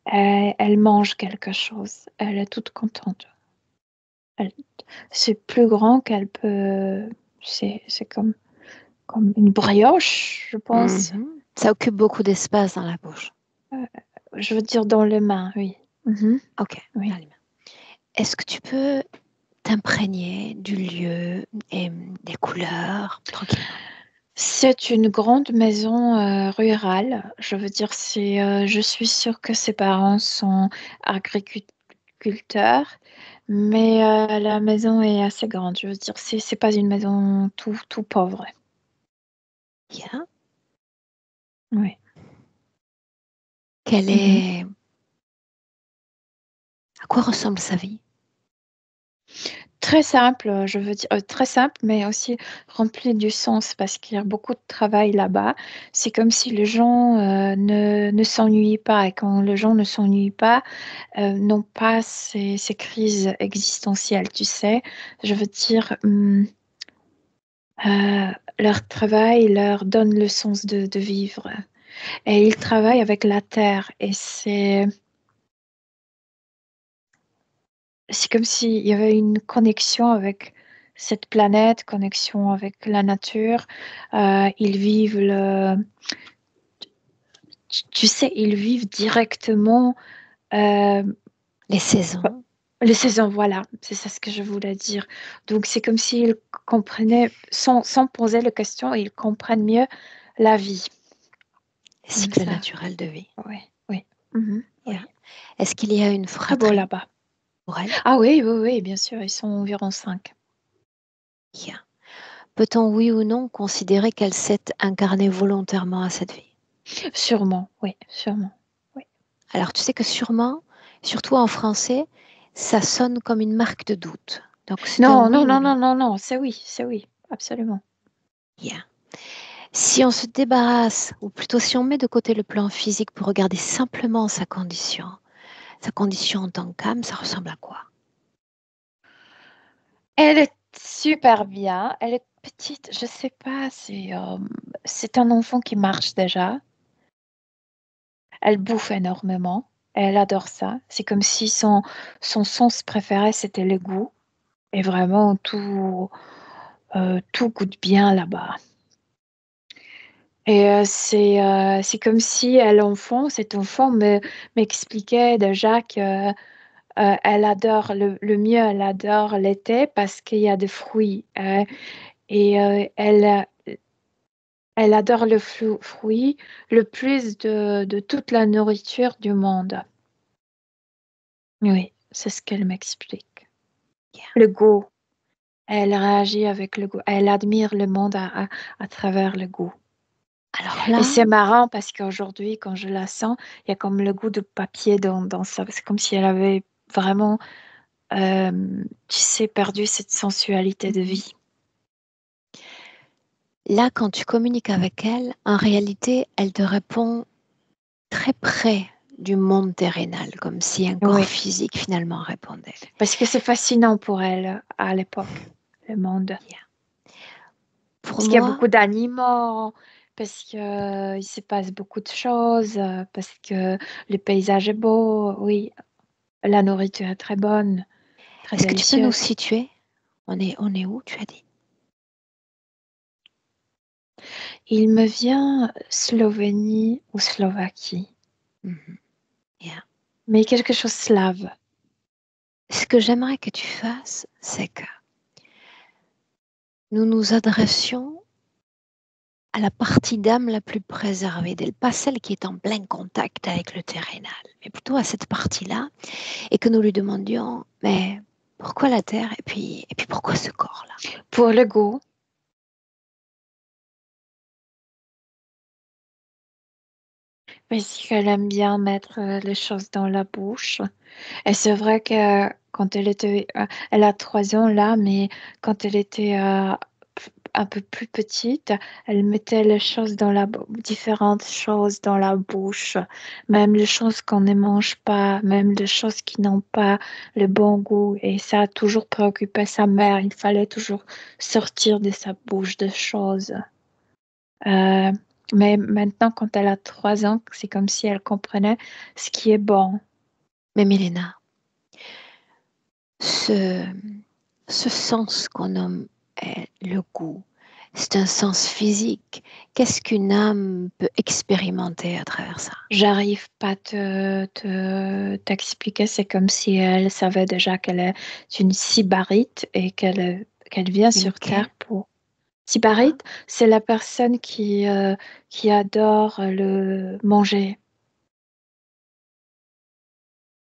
Elle mange quelque chose. Elle est toute contente. C'est plus grand qu'elle peut. C'est comme une brioche, je pense. Ça occupe beaucoup d'espace dans la bouche. Je veux dire dans les mains, oui. Ok, Oui. dans les mains. Est-ce que tu peux t'imprégner du lieu et des couleurs tranquillement? C'est une grande maison rurale. Je veux dire, je suis sûre que ses parents sont agriculteurs agriculteur, mais la maison est assez grande. Je veux dire, c'est pas une maison tout pauvre. Bien. Oui. Quelle Mhm. est... À quoi ressemble sa vie? Très simple, je veux dire, très simple, mais aussi rempli du sens parce qu'il y a beaucoup de travail là-bas. C'est comme si les gens ne s'ennuient pas et quand les gens ne s'ennuient pas, n'ont pas ces crises existentielles, tu sais. Je veux dire, euh, leur travail leur donne le sens de vivre. Et ils travaillent avec la terre et c'est comme s'il y avait une connexion avec cette planète, connexion avec la nature. Ils vivent tu sais, ils vivent directement euh, Les saisons. les saisons, voilà, c'est ça ce que je voulais dire. Donc c'est comme s'ils comprenaient, sans poser la question, ils comprennent mieux la vie. Les Comme cycles ça, naturels de vie. oui, oui. Mhm, Bien. oui. Est-ce qu'il y a une Très beau fratrie là-bas. pour elle? Ah oui, oui, oui, bien sûr, ils sont environ 5. Bien. Peut-on, oui ou non, considérer qu'elle s'est incarnée volontairement à cette vie? Sûrement, oui, sûrement. Oui. Alors, tu sais que sûrement, surtout en français, ça sonne comme une marque de doute. Donc, c'est un Non, non, oui ou non, non. non, non, non, c'est oui, absolument. Bien. Si on se débarrasse, ou plutôt si on met de côté le plan physique pour regarder simplement sa condition en tant qu'âme, ça ressemble à quoi? Elle est super bien, elle est petite, je sais pas, c'est un enfant qui marche déjà. Elle bouffe énormément, elle adore ça. C'est comme si son sens préféré, c'était le goût. Et vraiment, tout goûte bien là-bas. Et c'est comme si cet enfant m'expliquait déjà que elle adore le mieux, elle adore l'été parce qu'il y a des fruits. Et elle adore le fruit le plus de toute la nourriture du monde. Oui, c'est ce qu'elle m'explique. Bien. Le goût. Elle réagit avec le goût. Elle admire le monde à travers le goût. Alors Et là, c'est marrant parce qu'aujourd'hui, quand je la sens, il y a comme le goût de papier dans ça. C'est comme si elle avait vraiment, tu sais, perdu cette sensualité de mhm. vie. Là, quand tu communiques avec elle, en réalité, elle te répond très près du monde terrénal, comme si un corps Oui, physique finalement répondait. parce que c'est fascinant pour elle à l'époque, le monde. Bien. Pour Parce qu'il y a moi, beaucoup d'animaux, parce que, il se passe beaucoup de choses, parce que le paysage est beau, oui, la nourriture est très bonne, très est-ce que tu peux nous délicieuse. situer? On est où, tu as dit? Il me vient Slovénie ou Slovaquie, Mhm. Bien. mais quelque chose slave. Ce que j'aimerais que tu fasses, c'est que nous nous adressions à la partie d'âme la plus préservée d'elle, pas celle qui est en plein contact avec le terrénal, mais plutôt à cette partie-là, et que nous lui demandions, mais pourquoi la Terre et puis pourquoi ce corps-là? Pour le goût, parce qu'elle aime bien mettre les choses dans la bouche. Et c'est vrai que quand elle a 3 ans là, mais quand elle était un peu plus petite, elle mettait les choses différentes choses dans la bouche, même les choses qu'on ne mange pas, même les choses qui n'ont pas le bon goût. Et ça a toujours préoccupé sa mère. Il fallait toujours sortir de sa bouche des choses. Euh, mais maintenant, quand elle a 3 ans, c'est comme si elle comprenait ce qui est bon. Mais Milena, ce, ce sens qu'on nomme le goût, c'est un sens physique. Qu'est-ce qu'une âme peut expérimenter à travers ça? J'arrive pas t'expliquer. C'est comme si elle savait déjà qu'elle est une sybarite et qu'elle vient Une sur quelle? Terre pour. Quoi? Sybarite, c'est la personne qui adore le manger.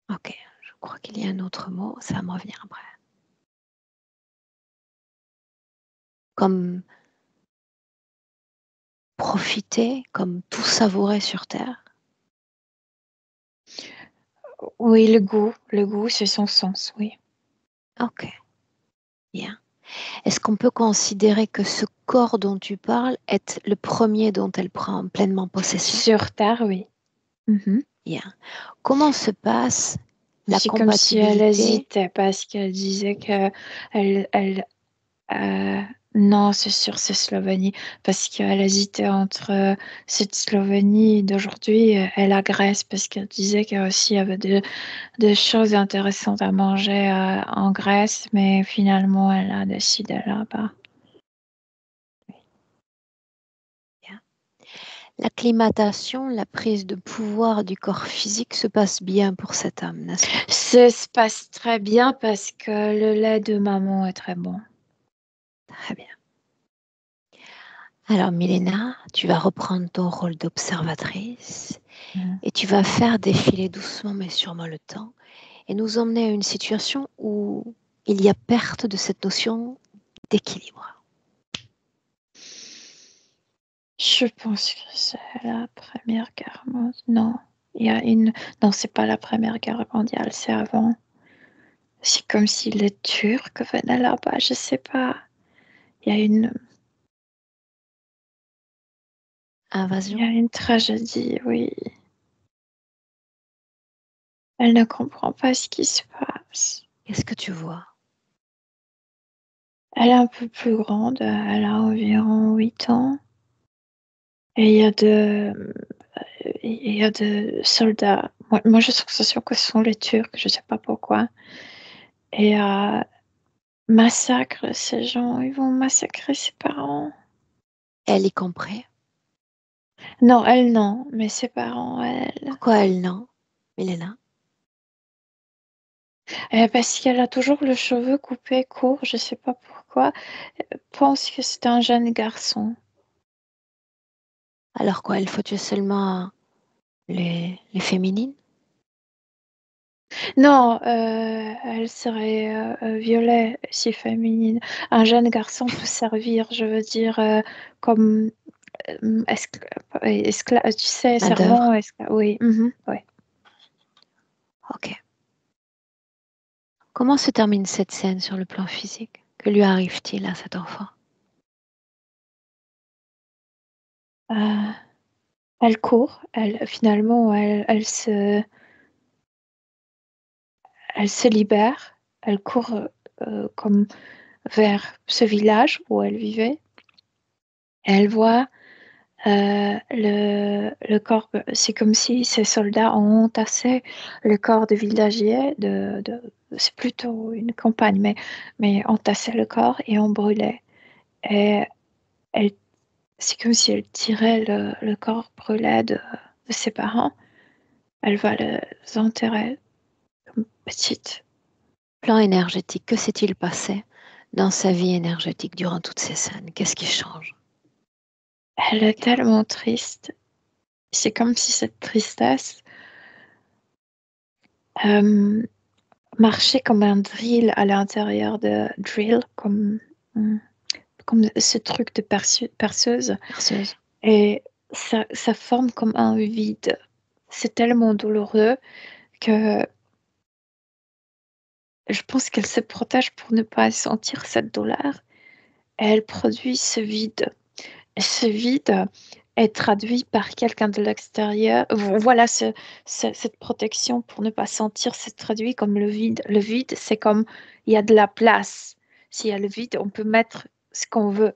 Ok. crois qu'il y a un autre mot, ça va me revenir après. Comme profiter, comme tout savourer sur Terre. Oui, le goût, c'est son sens, oui. Ok, bien. Est-ce qu'on peut considérer que ce corps dont tu parles est le premier dont elle prend pleinement possession? Sur Terre, oui. Mhm. Bien. Comment se passe la C'est comme si elle compatibilité? hésitait parce qu'elle disait que euh, non, c'est sûr, c'est Slovénie, parce qu'elle hésitait entre cette Slovénie d'aujourd'hui et la Grèce, parce qu'elle disait qu'il y a aussi y avait des choses intéressantes à manger en Grèce, mais finalement, elle a décidé là-bas. Bien. L'acclimatation, la prise de pouvoir du corps physique se passe bien pour cette âme, n'est-ce pas? Ça se passe très bien parce que le lait de maman est très bon. Très bien. Alors, Milena, tu vas reprendre ton rôle d'observatrice Mhm. et tu vas faire défiler doucement mais sûrement le temps et nous emmener à une situation où il y a perte de cette notion d'équilibre. Je pense que c'est la Première Guerre mondiale. Non, il y a une. Non, c'est pas la Première Guerre mondiale, c'est avant. C'est comme si les Turcs venaient là-bas, je sais pas. Il y a une, il y a Invasion, une tragédie, oui. Elle ne comprend pas ce qui se passe. qu'est-ce que tu vois? Elle est un peu plus grande, elle a environ 8 ans. Et il y a de soldats. Moi, j'ai l'impression que ce sont les Turcs, je sais pas pourquoi. Et massacre ces gens, ils vont massacrer ses parents. Elle y compris. Non, elle non, mais ses parents, elle. Pourquoi elle non, Milena? Parce qu'elle a toujours le cheveu coupé court, je sais pas pourquoi. Elle pense que c'est un jeune garçon. Alors quoi, elle faut tuer seulement les féminines? Non, elle serait violet, si féminine. Un jeune garçon peut servir, je veux dire, comme tu sais, Main servant, d'œuvre. oui, mhm, ouais. Ok. Comment se termine cette scène sur le plan physique? Que lui arrive-t-il à cet enfant? Euh, Elle court, finalement, elle se libère, elle court comme vers ce village où elle vivait. Et elle voit le corps, c'est comme si ces soldats ont entassé le corps de villagiers, c'est plutôt une campagne, mais entassé le corps et on brûlait. Et elle, c'est comme si elle tirait le corps brûlé de ses parents. Elle va les enterrer comme petites. Plan énergétique, que s'est-il passé dans sa vie énergétique durant toutes ces scènes? Qu'est-ce qui change? Elle est tellement triste. C'est comme si cette tristesse euh, marchait comme un drill à l'intérieur de drill, comme ce truc de perceuse. Perceuse. Et ça forme comme un vide. C'est tellement douloureux que je pense qu'elle se protège pour ne pas sentir cette douleur. Et elle produit ce vide. Et ce vide est traduit par quelqu'un de l'extérieur. Voilà, cette protection pour ne pas sentir, c'est traduit comme le vide. Le vide, c'est comme il y a de la place. S'il y a le vide, on peut mettre ce qu'on veut.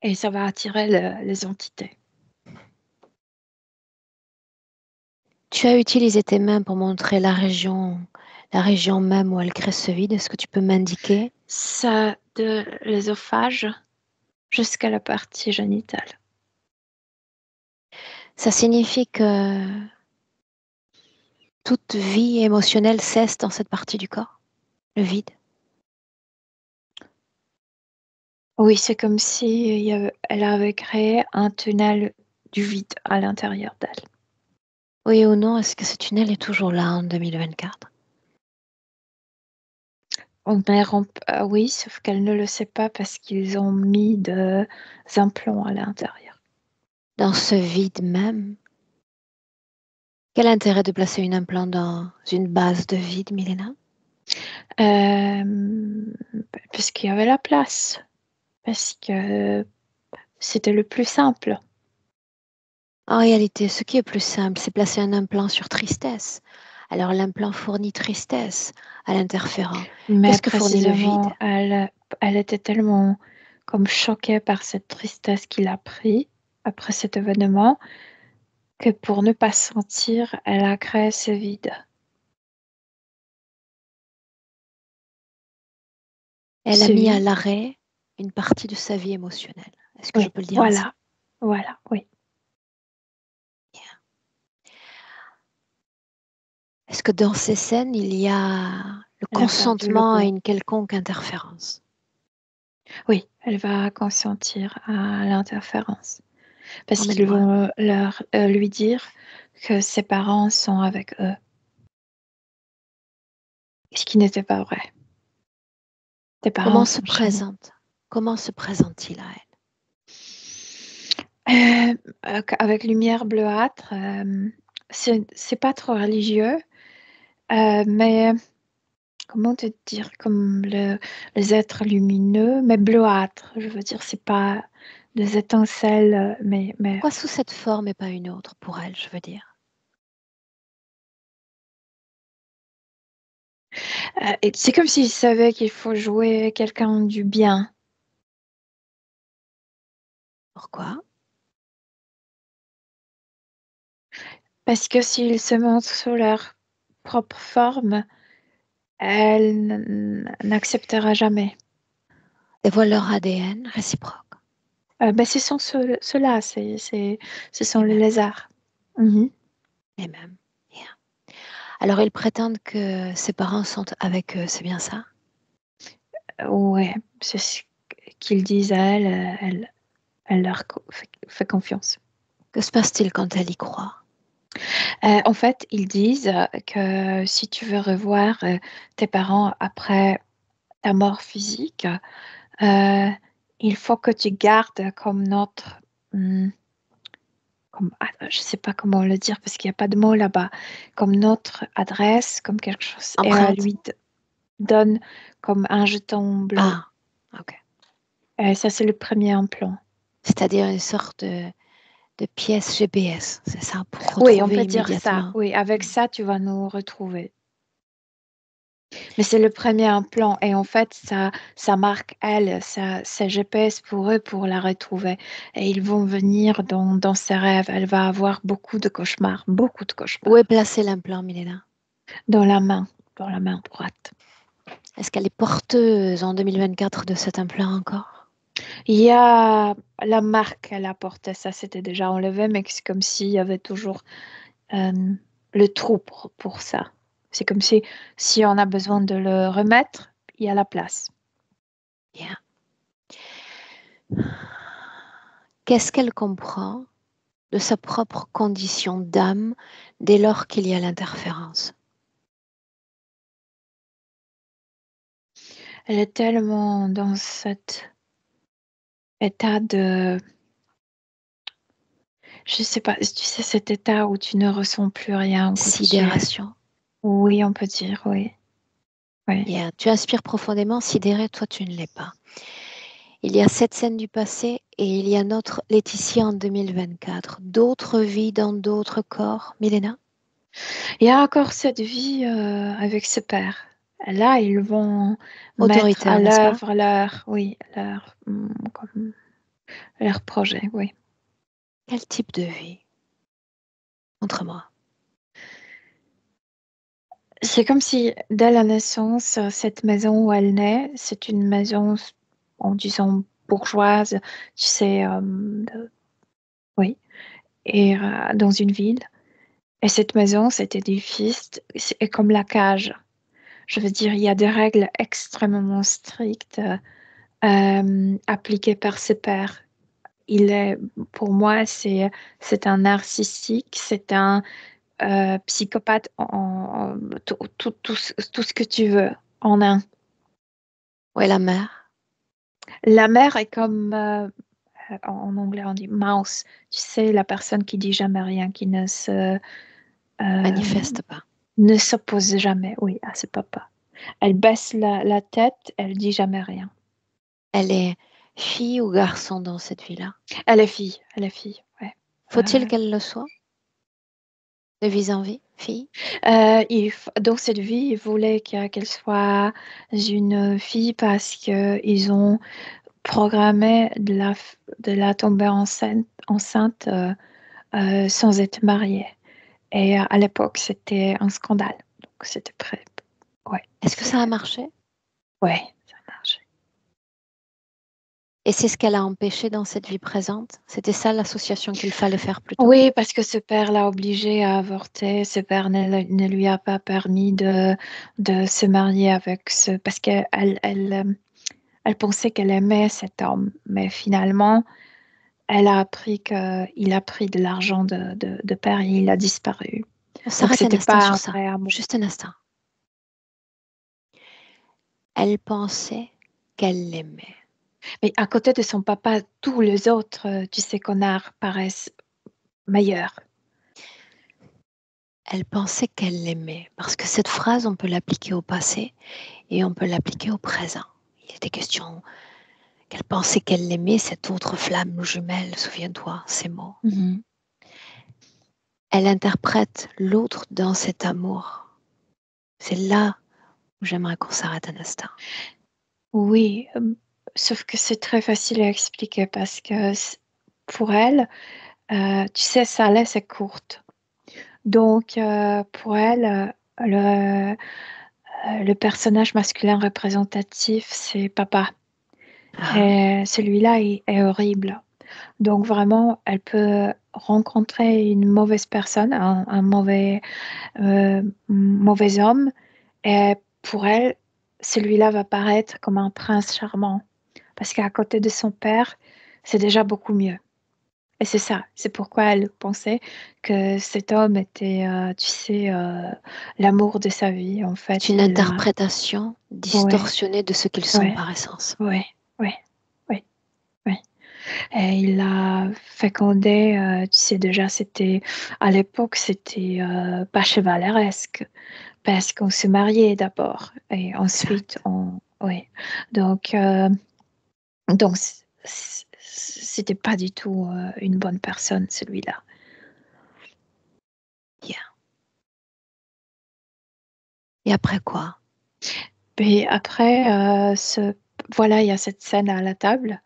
Et ça va attirer les entités. Tu as utilisé tes mains pour montrer la région même où elle crée ce vide. Est-ce que tu peux m'indiquer? Ça, de l'œsophage jusqu'à la partie génitale. Ça signifie que toute vie émotionnelle cesse dans cette partie du corps, le vide. Oui, c'est comme si elle avait créé un tunnel du vide à l'intérieur d'elle. Oui ou non, est-ce que ce tunnel est toujours là en 2024? Oui, sauf qu'elle ne le sait pas parce qu'ils ont mis des implants à l'intérieur. Dans ce vide même? Quel intérêt de placer une implant dans une base de vide, Milena? Parce qu'il y avait la place, parce que c'était le plus simple. En réalité, ce qui est plus simple, c'est placer un implant sur tristesse. Alors l'implant fournit tristesse à l'interférent. Mais Qu'est-ce que fournit le vide? précisément, elle était tellement comme choquée par cette tristesse qu'il a pris après cet événement que pour ne pas sentir, elle a créé ce vide. Elle a Ce mis à vide, l'arrêt une partie de sa vie émotionnelle. Est-ce que je oui, peux le dire ainsi? voilà, voilà, oui. Est-ce que dans ces scènes, il y a le Elle a perdu le consentement à goût. une quelconque interférence? Oui, elle va consentir à l'interférence parce qu'ils Emmène-moi. vont lui dire que ses parents sont avec eux, ce qui n'était pas vrai. Tes parents Comment se sont chez nous. présente? Comment se présente-t-il à elle? Avec lumière bleuâtre, c'est pas trop religieux, mais comment te dire, comme les êtres lumineux, mais bleuâtre. Je veux dire, c'est pas des étincelles, mais Pourquoi sous cette forme et pas une autre pour elle, je veux dire? et c'est comme s'il savait qu'il faut jouer quelqu'un du bien. Pourquoi? Parce que s'ils se montrent sous leur propre forme, elle n'acceptera jamais. Dévoile leur ADN réciproque. Ben, ce sont ceux-là, ce sont Les les mêmes, lézards. Mhm. les mêmes. Yeah. Alors ils prétendent que ses parents sont avec eux, c'est bien ça? Ouais, c'est ce qu'ils disent à elle, elle leur fait confiance. Que se passe-t-il quand elle y croit? En fait, ils disent que si tu veux revoir tes parents après ta mort physique, euh, il faut que tu gardes comme notre, hmm, je ne sais pas comment le dire parce qu'il n'y a pas de mot là-bas, comme notre adresse, comme quelque chose, et Empreinte? lui donne comme un jeton bleu. Ah, ok. Ça, c'est le premier implant. C'est-à-dire une sorte de pièce GPS, c'est ça, pour Oui, on retrouver peut dire ça. immédiatement. Oui, avec Hmm. ça, tu vas nous retrouver. Mais c'est le premier implant et en fait, ça marque elle, c'est GPS pour eux pour la retrouver. Et ils vont venir dans ses rêves. Elle va avoir beaucoup de Où est cauchemars. placé l'implant, Milena? Dans la main, dans la main droite. Est-ce qu'elle est porteuse en 2024 de cet implant encore? Il y a la marque qu'elle a portée, ça c'était déjà enlevé, mais c'est comme s'il y avait toujours euh, le trou pour ça. C'est comme si on a besoin de le remettre, il y a la place. Bien. Qu'est-ce qu'elle comprend de sa propre condition d'âme dès lors qu'il y a l'interférence? Elle est tellement dans cet état de, je sais pas, tu sais, cet état où tu ne ressens plus rien, où Sidération. oui, on peut dire, oui, oui. Bien. Tu inspires profondément, sidéré, toi tu ne l'es pas. Il y a cette scène du passé et il y a notre Laetitia en 2024. D'autres vies dans d'autres corps, Milena? Il y a encore cette vie avec ce père. Là, ils vont mettre à Autoritaire, n'est-ce pas? l'œuvre comme leur projet, oui. Quel type de vie? Montre-moi. C'est comme si, dès la naissance, cette maison où elle naît, c'est une maison, en disant bourgeoise, tu sais, oui, et dans une ville. Et cette maison, cet édifice, est comme la cage. Je veux dire, il y a des règles extrêmement strictes appliquées par ses pairs. Pour moi, c'est un narcissique, c'est un psychopathe, tout ce que tu veux en un. Où est la mère? La mère est comme, en anglais on dit mouse, tu sais, la personne qui dit jamais rien, qui Manifeste pas. ne s'oppose jamais, oui, à ce papa. Elle baisse la tête, elle dit jamais rien. Elle est fille ou garçon dans cette vie-là? Elle est fille, ouais. Faut-il qu'elle le soit? De vie en vie, fille? Dans cette vie, ils voulaient qu'elle soit une fille parce qu'ils ont programmé de la tomber enceinte sans être mariée. Et à l'époque, c'était un scandale. Donc, c'était prêt. Ouais. Est-ce que ça a marché? Ouais, ça marche. Et c'est ce qu'elle a empêché dans cette vie présente? C'était ça l'association qu'il fallait faire plus tôt? Oui, parce que ce père l'a obligée à avorter. Ce père ne lui a pas permis de se marier avec parce qu'elle pensait qu'elle aimait cet homme. Mais finalement, elle a appris qu'il a pris de l'argent de père et il a disparu. On Donc, s'arrête un c'était instant pas sur un ça. vrai amour. Juste un instant. Elle pensait qu'elle l'aimait. Mais à côté de son papa, tous les autres, tu sais, connards paraissent meilleurs. Elle pensait qu'elle l'aimait. Parce que cette phrase, on peut l'appliquer au passé et on peut l'appliquer au présent. Il était question qu'elle pensait qu'elle l'aimait, cette autre flamme jumelle, souviens-toi, ces mots. Mhm. Elle interprète l'autre dans cet amour. C'est là où j'aimerais qu'on s'arrête un instant. Oui, sauf que c'est très facile à expliquer parce que pour elle, tu sais, sa laisse est courte. Donc, pour elle, le personnage masculin représentatif, c'est papa. Ah, Et celui-là est horrible. Donc, vraiment, elle peut rencontrer une mauvaise personne, un mauvais homme, et pour elle, celui-là va paraître comme un prince charmant. Parce qu'à côté de son père, c'est déjà beaucoup mieux. Et c'est ça, c'est pourquoi elle pensait que cet homme était, tu sais, l'amour de sa vie. En fait, c'est une interprétation ouais, distorsionnée de ce qu'ils sont ouais, par essence. ouais, ouais, ouais, ouais. Et il a fécondé, tu sais, déjà, à l'époque, c'était pas chevaleresque, parce qu'on se mariait d'abord, et ensuite, Exact. ouais. Donc, c'était pas du tout une bonne personne, celui-là. Bien. Et après quoi? Et après, voilà, il y a cette scène à la table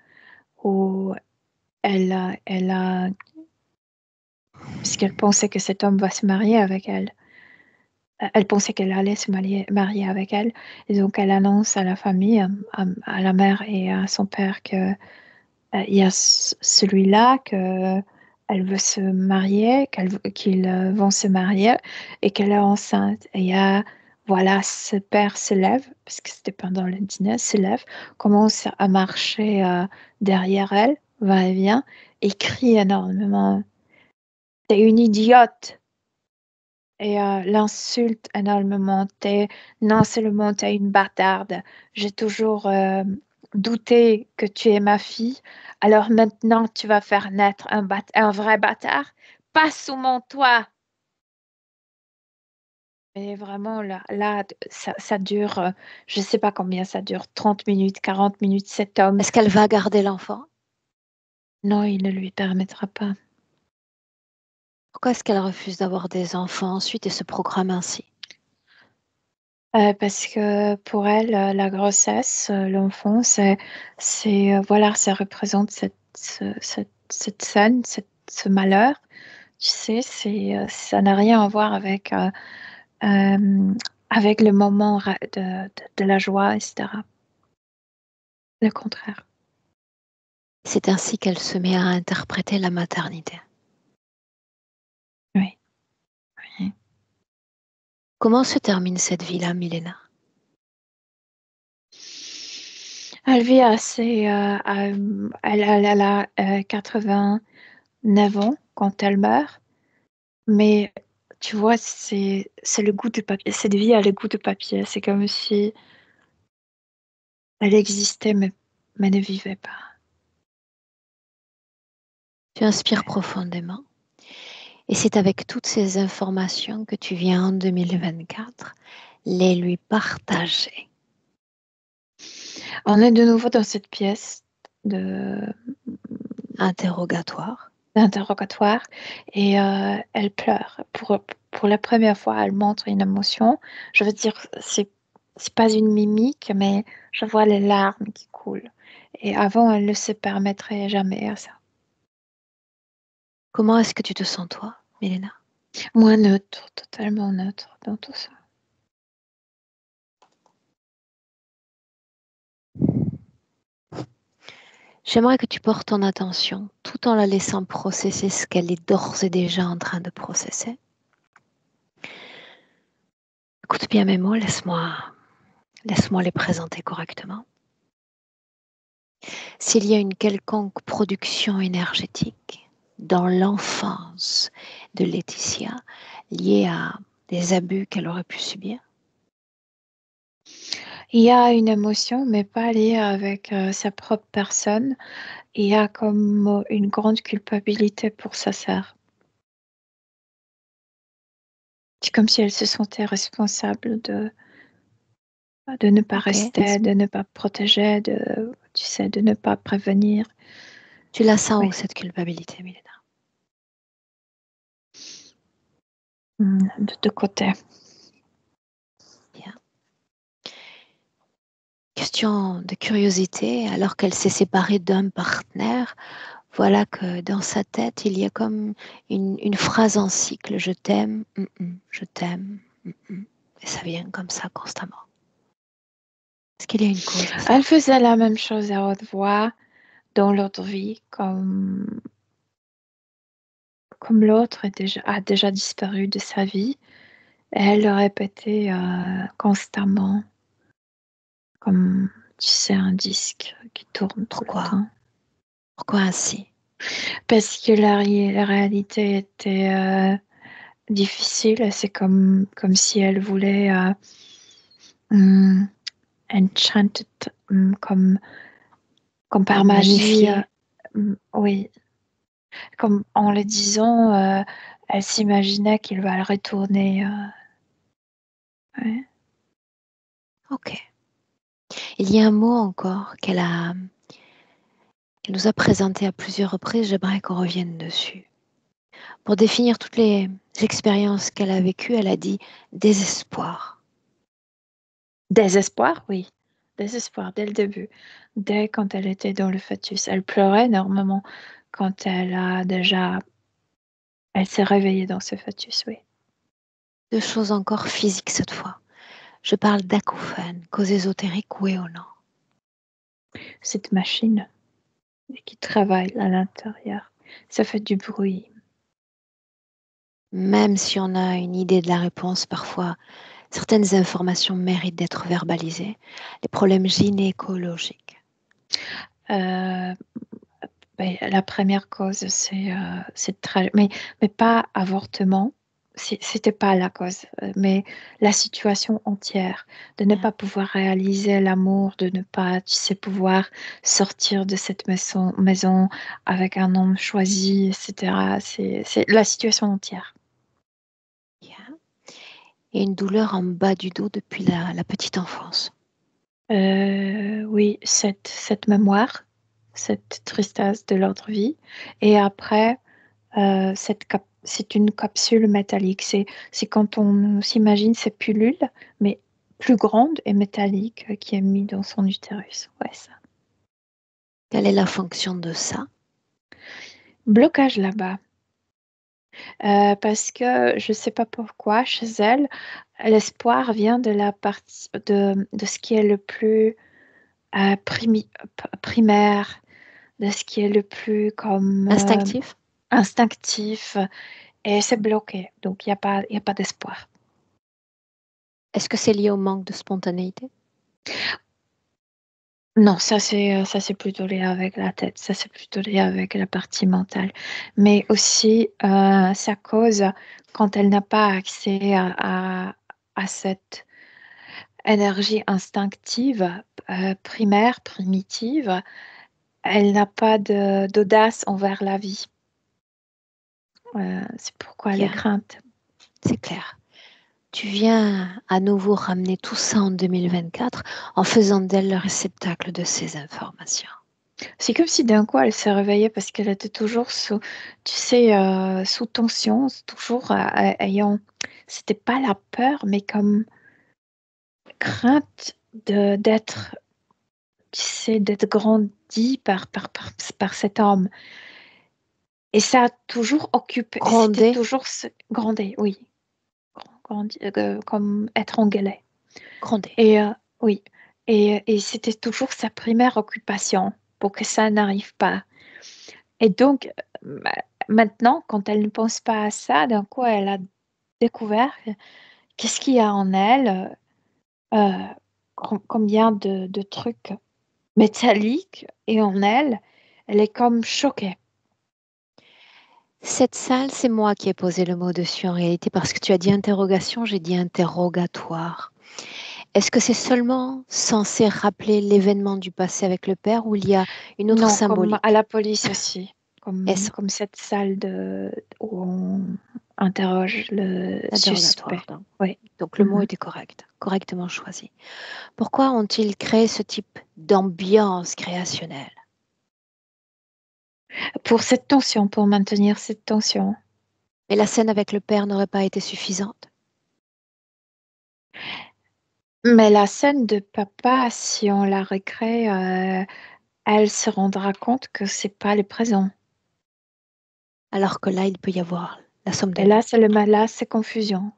où puisqu'elle pensait que cet homme va se marier avec elle, elle pensait qu'elle allait se marier avec elle, et donc elle annonce à la famille, à la mère et à son père que il y a celui-là, que elle veut se marier, qu'ils vont se marier et qu'elle est enceinte. Et il y a, voilà, ce père se lève, parce que c'était pendant le dîner, se lève, commence à marcher derrière elle, va et vient, et crie énormément. T'es une idiote! Et l'insulte énormément. Non seulement t'es une bâtarde, j'ai toujours douté que tu es ma fille, alors maintenant tu vas faire naître un vrai bâtard, pas sous mon toit. Et vraiment, là ça dure, je ne sais pas combien ça dure, 30 minutes, 40 minutes, cet homme. Est-ce qu'elle va garder l'enfant? Non, il ne lui permettra pas. Pourquoi est-ce qu'elle refuse d'avoir des enfants ensuite et se programme ainsi? Parce que pour elle, la grossesse, l'enfant, voilà, ça représente cette scène, ce malheur. Tu sais, ça n'a rien à voir euh, avec le moment de la joie, etc. Le contraire. C'est ainsi qu'elle se met à interpréter la maternité. Oui. Oui. Comment se termine cette vie-là, Milena? Elle vit assez. Elle a 89 ans quand elle meurt, mais tu vois, c'est le goût du papier. Cette vie a le goût de papier. C'est comme si elle existait, mais ne vivait pas. Tu inspires profondément. Et c'est avec toutes ces informations que tu viens en 2024 les lui partager. On est de nouveau dans cette pièce Interrogatoire. d'interrogatoire et elle pleure. Pour la première fois, elle montre une émotion. Je veux dire, c'est pas une mimique, mais je vois les larmes qui coulent. Et avant, elle ne se permettrait jamais à ça. Comment est-ce que tu te sens toi, Milena? Moi, neutre, totalement neutre dans tout ça. J'aimerais que tu portes ton attention tout en la laissant processer ce qu'elle est d'ores et déjà en train de processer. Écoute bien mes mots, laisse-moi les présenter correctement. S'il y a une quelconque production énergétique dans l'enfance de Laetitia liée à des abus qu'elle aurait pu subir, Il y a une émotion, mais pas liée avec sa propre personne. Il y a comme une grande culpabilité pour sa sœur. C'est comme si elle se sentait responsable de ne pas ok. rester, de ne pas protéger, tu sais, de ne pas prévenir. Tu la sens Oui. où cette culpabilité, Milena? De deux côtés. Bien. Question de curiosité, alors qu'elle s'est séparée d'un partenaire, voilà que dans sa tête, il y a comme une phrase en cycle, je t'aime, je t'aime, et ça vient comme ça constamment. Est-ce qu'il y a une cause à ça? Elle faisait la même chose à haute voix dans l'autre vie, comme l'autre a déjà disparu de sa vie. Elle le répétait constamment, comme, tu sais, un disque qui tourne tout le Pourquoi? temps. Pourquoi ainsi? Parce que la réalité était difficile. C'est comme si elle voulait hum, enchanted, comme par magie. Magnifier. Oui, comme en le disant, elle s'imaginait qu'il va le retourner. Ouais. Ok. Il y a un mot encore qu'elle nous a présenté à plusieurs reprises, j'aimerais qu'on revienne dessus. Pour définir toutes les expériences qu'elle a vécues, elle a dit désespoir. Désespoir, oui. Désespoir dès le début. Dès quand elle était dans le fœtus. Elle pleurait énormément quand elle s'est réveillée dans ce fœtus, oui. Deux choses encore physiques cette fois. Je parle d'acouphènes, cause ésotérique, oui ou non? Cette machine qui travaille à l'intérieur, ça fait du bruit. Même si on a une idée de la réponse, parfois, certaines informations méritent d'être verbalisées. Les problèmes gynécologiques. Euh, la première cause, mais pas avortement. C'était pas la cause, mais la situation entière, de ne pas Bien. pouvoir réaliser l'amour, de ne pas, tu sais, pouvoir sortir de cette maison avec un homme choisi, etc. C'est la situation entière. Bien. Et une douleur en bas du dos depuis la petite enfance. Oui, cette mémoire, cette tristesse de l'autre vie, et après, c'est une capsule métallique. C'est quand on s'imagine ces pilules, mais plus grande et métallique, qui est mise dans son utérus. Ouais, ça. Quelle est la fonction de ça? Blocage là-bas. Parce que je ne sais pas pourquoi, chez elle, l'espoir vient de la partie de ce qui est le plus primaire, de ce qui est le plus comme Instinctif? instinctif, et c'est bloqué. Donc, il y a pas d'espoir. Est-ce que c'est lié au manque de spontanéité? Non, ça c'est plutôt lié avec la tête, ça c'est plutôt lié avec la partie mentale. Mais aussi, ça cause quand elle n'a pas accès à cette énergie instinctive, primaire, primitive, elle n'a pas d'audace envers la vie. C'est pourquoi elle est Bien, crainte. c'est clair. Tu viens à nouveau ramener tout ça en 2024 en faisant d'elle le réceptacle de ces informations. C'est comme si d'un coup elle s'est réveillée parce qu'elle était toujours sous, tu sais, sous tension, toujours ayant, c'était pas la peur, mais comme crainte d'être, tu sais, d'être grandi par cet homme. Et ça a toujours occupé, et c'était Grondée, toujours grandé, oui, comme être engueulé. grondée. Et oui, et c'était toujours sa première occupation pour que ça n'arrive pas. Et donc, maintenant, quand elle ne pense pas à ça, d'un coup, elle a découvert qu'est-ce qu'il y a en elle, euh, combien de trucs métalliques et en elle, elle est comme choquée. Cette salle, c'est moi qui ai posé le mot dessus en réalité parce que tu as dit interrogation, j'ai dit interrogatoire. Est-ce que c'est seulement censé rappeler l'événement du passé avec le père ou il y a une autre Non, comme à symbolique? la police aussi, Est-ce comme cette salle où on interroge le l'interrogatoire suspect. donc? Oui. Donc le mot Mhm. était correct, correctement choisi. Pourquoi ont-ils créé ce type d'ambiance créationnelle? Pour cette tension, pour maintenir cette tension. Mais la scène avec le père n'aurait pas été suffisante. Mais la scène de papa, si on la recrée, elle se rendra compte que c'est pas le présent. Alors que là, il peut y avoir la somme Et des là, deux. là, c'est confusion.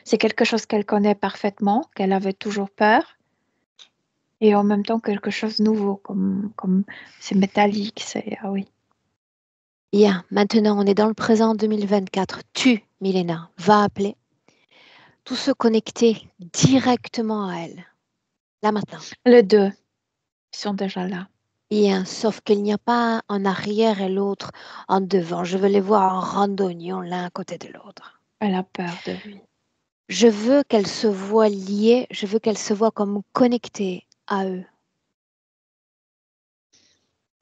C'est quelque chose qu'elle connaît parfaitement, qu'elle avait toujours peur, et en même temps quelque chose de nouveau, comme c'est métallique, c'est ah oui. Bien, maintenant on est dans le présent 2024. Tu, Milena, vas appeler tous ceux connectés directement à elle. Là maintenant. Les deux sont déjà là. Bien, sauf qu'il n'y a pas un arrière et l'autre en devant. Je veux les voir en randonnion l'un à côté de l'autre. Elle a peur de lui. Je veux qu'elles se voient liées, je veux qu'elles se voient comme connectées à eux.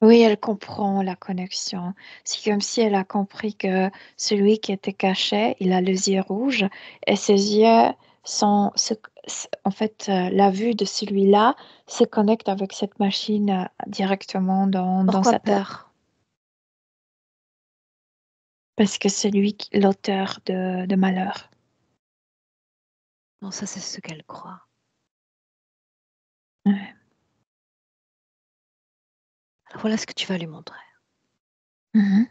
Oui, elle comprend la connexion. C'est comme si elle a compris que celui qui était caché, il a les yeux rouges et ses yeux sont... en fait, la vue de celui-là se connecte avec cette machine directement dans Pourquoi sa tête. peur? Parce que c'est lui l'auteur de malheur. Bon, ça c'est ce qu'elle croit. Ouais. Alors voilà ce que tu vas lui montrer. Mhm.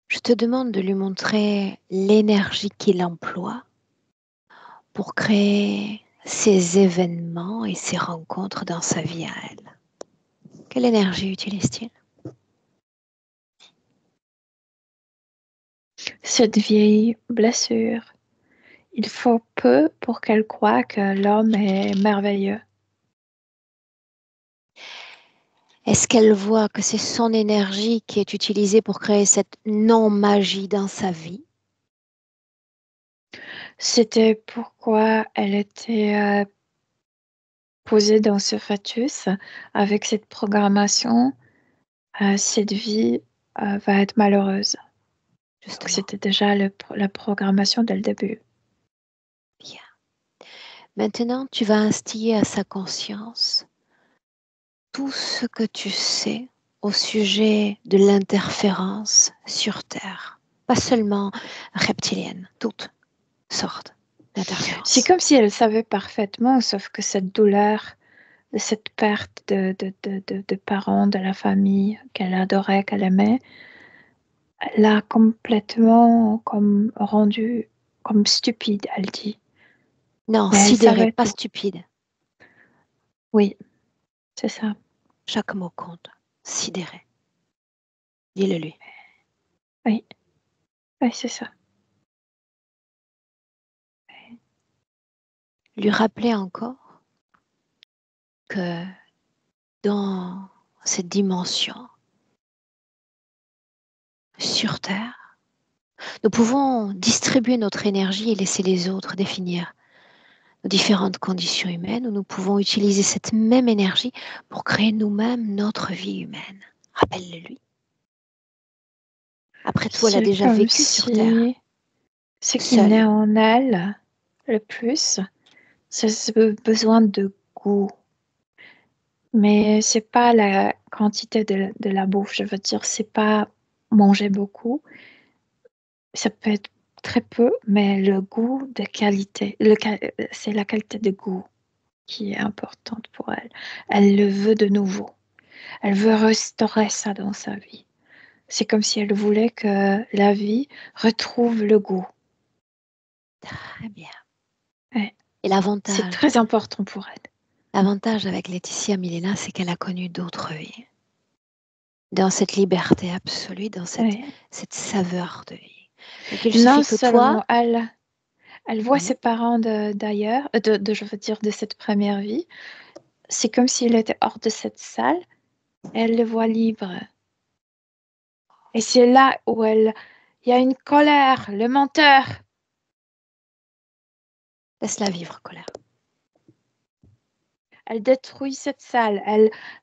Je te demande de lui montrer l'énergie qu'il emploie pour créer ces événements et ces rencontres dans sa vie à elle. Quelle énergie utilise-t-il? Cette vieille blessure. Il faut peu pour qu'elle croie que l'homme est merveilleux. Est-ce qu'elle voit que c'est son énergie qui est utilisée pour créer cette non-magie dans sa vie? C'était pourquoi elle était posée dans ce fœtus avec cette programmation. Cette vie va être malheureuse. Donc Justement. c'était déjà la programmation dès le début. Bien. Maintenant, tu vas instiller à sa conscience tout ce que tu sais au sujet de l'interférence sur Terre. Pas seulement reptilienne, toutes sortes C'est d'interférences. comme si elle savait parfaitement, sauf que cette douleur de cette perte de parents, de la famille qu'elle adorait, qu'elle aimait, l'a complètement comme rendue comme stupide, elle dit. Non, Mais elle sidéré, savait pas tout. stupide. Oui, c'est ça. Chaque mot compte. Sidéré. Dis-le lui. Oui, oui, c'est ça. Lui rappeler encore que cette dimension sur Terre, nous pouvons distribuer notre énergie et laisser les autres définir nos différentes conditions humaines, ou nous pouvons utiliser cette même énergie pour créer nous-mêmes notre vie humaine. Rappelle-le-lui. Après tout, elle a C'est déjà comme vécu sur Terre, si ce qui seule. naît en elle le plus, c'est ce besoin de goût. Mais c'est pas la quantité de la bouffe. Je veux dire, c'est pas manger beaucoup. Ça peut être très peu, mais le goût de qualité, c'est la qualité de goût qui est importante pour elle. Elle le veut de nouveau. Elle veut restaurer ça dans sa vie. C'est comme si elle voulait que la vie retrouve le goût. Très bien. Ouais. Et C'est très important pour elle. l'avantage avec Laetitia Milena, c'est qu'elle a connu d'autres vies. Dans cette liberté absolue, dans cette saveur de vie. Donc il Non suffit que seulement toi, elle voit ses parents d'ailleurs, je veux dire de cette première vie. C'est comme s'il était hors de cette salle. Elle le voit libre. Et c'est là où il y a une colère, le menteur. laisse-la vivre, colère. Elle détruit cette salle.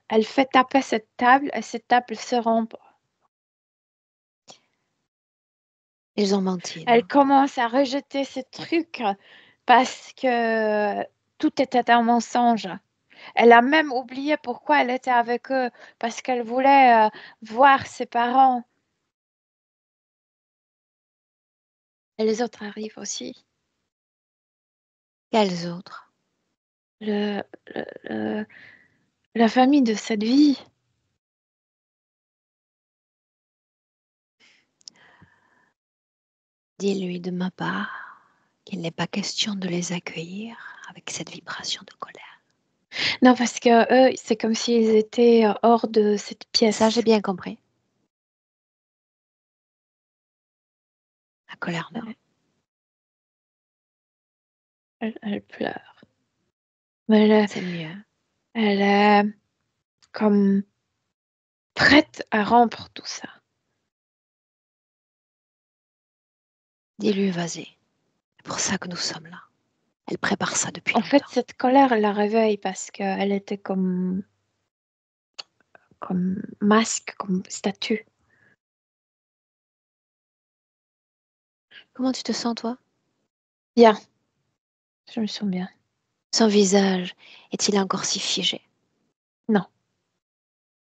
Elle fait taper cette table et cette table se rompt. Ils ont menti. Elle Non? commence à rejeter ces trucs parce que tout était un mensonge. Elle a même oublié pourquoi elle était avec eux, parce qu'elle voulait voir ses parents. Et les autres arrivent aussi. Quels autres? Le, le- la famille de cette vie. Dis-lui de ma part qu'il n'est pas question de les accueillir avec cette vibration de colère. Non, parce que eux, c'est comme s'ils étaient hors de cette pièce. Ça, j'ai bien compris. La colère, non. Elle pleure. Mais C'est mieux. elle est comme prête à rompre tout ça. Dis-lui, vas-y. C'est pour ça que nous sommes là. Elle prépare ça depuis En fait, longtemps. cette colère, elle la réveille parce qu'elle était comme masque, comme statue. Comment tu te sens, toi? Bien, je me sens bien. Son visage est-il encore si figé? Non,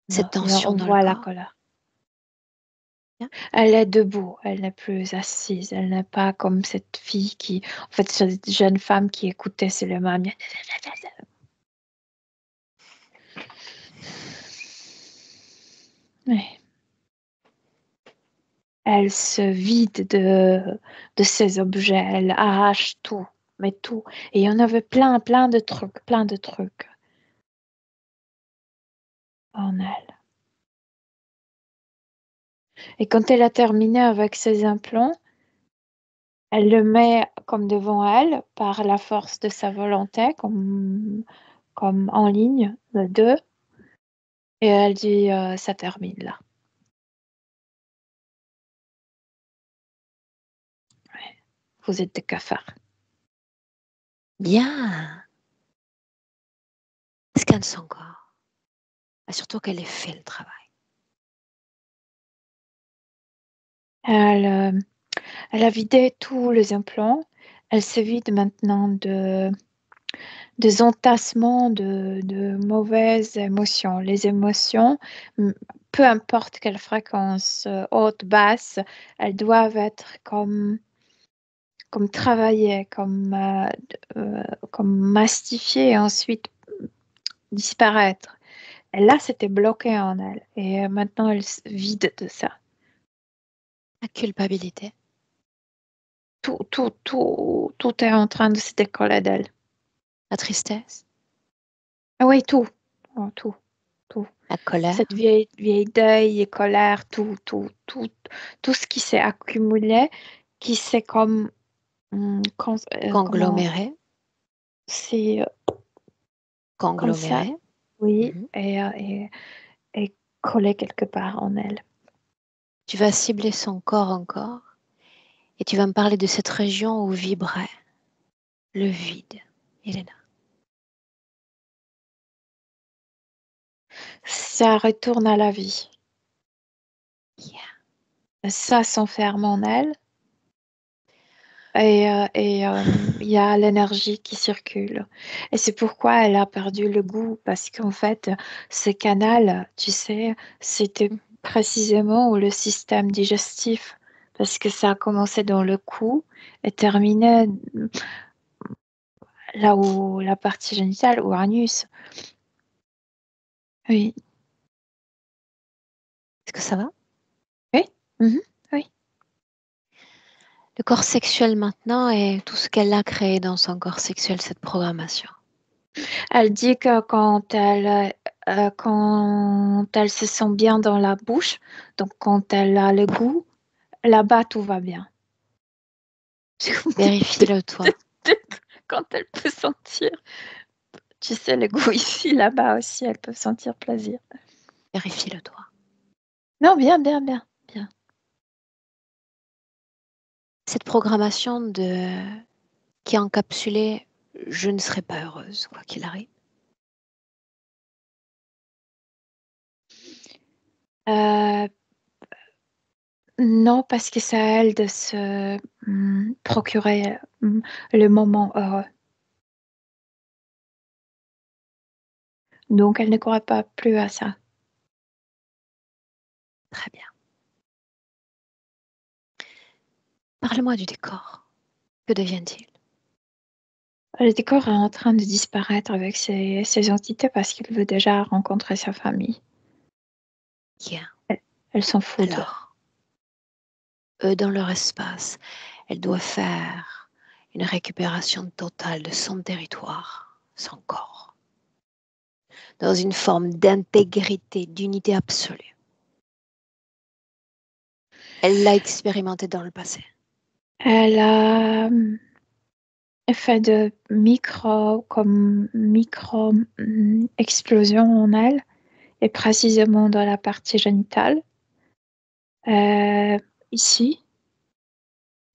Cette non, tension on dans le voit la corps? colère. Bien. Elle est debout, elle n'est plus assise, elle n'est pas comme cette fille qui, en fait, cette jeune femme qui écoutait seulement. Ouais. Elle se vide de ses objets, elle arrache tout, mais tout. Et il y en avait plein de trucs en elle. Et quand elle a terminé avec ses implants, elle le met comme devant elle par la force de sa volonté, comme en ligne, le 2. Et elle dit, ça termine là. Ouais. Vous êtes des cafards. Bien. Scanne son corps. Assure-toi qu'elle ait fait le travail. Elle a vidé tous les implants. Elle se vide maintenant des entassements de mauvaises émotions. Les émotions, peu importe quelle fréquence, haute, basse, elles doivent être comme travaillées, comme mastifiées et ensuite disparaître. Et là, c'était bloqué en elle. Et maintenant, elle se vide de ça. La culpabilité. Tout est en train de se décoller d'elle. La tristesse. Ah oui, tout. Oh, tout. La colère. Cette vieille deuil et colère, tout ce qui s'est accumulé, qui s'est comme, comment, Congloméré. c'est comme ça, Congloméré. oui, Mhm. et coller quelque part en elle. Tu vas cibler son corps encore et tu vas me parler de cette région où vibrait le vide, Elena. Ça retourne à la vie. Yeah. Ça s'enferme en elle. Et il y a l'énergie qui circule. Et c'est pourquoi elle a perdu le goût, parce qu'en fait, ce canal, tu sais, c'était précisément où le système digestif, parce que ça a commencé dans le cou et terminé là où la partie génitale, ou anus. Oui. Est-ce que ça va? Oui. Mhm. Oui. Le corps sexuel maintenant et tout ce qu'elle a créé dans son corps sexuel, cette programmation. Elle dit que quand elle se sent bien dans la bouche, donc quand elle a le goût, là-bas, tout va bien. Vérifie-le toi. Quand elle peut sentir, tu sais, le goût ici, là-bas aussi, elle peut sentir plaisir. Vérifie-le toi. Non, bien, bien, bien, bien. Cette programmation qui est encapsulée, je ne serai pas heureuse, quoi qu'il arrive. Non, parce que c'est à elle de se procurer le moment heureux. Donc, elle ne croit pas plus à ça. Très bien. Parle-moi du décor. Que devient-il? Le décor est en train de disparaître avec ses entités parce qu'il veut déjà rencontrer sa famille. Bien. Elle s'en fout d'eux. Alors, eux, dans leur espace, elle doit faire une récupération totale de son territoire, son corps, dans une forme d'intégrité, d'unité absolue. Elle l'a expérimenté dans le passé. Elle a fait de micro explosions en elle, et précisément dans la partie génitale, euh, ici,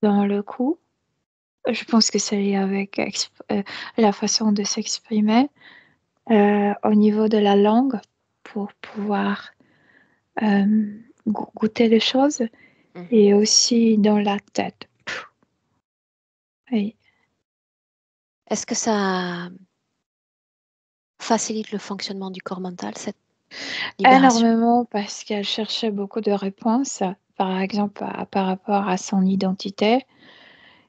dans le cou. Je pense que c'est lié avec la façon de s'exprimer au niveau de la langue pour pouvoir goûter les choses, et aussi dans la tête. Oui. Est-ce que ça facilite le fonctionnement du corps mental, cette libération? Énormément, parce qu'elle cherchait beaucoup de réponses, par exemple par rapport à son identité.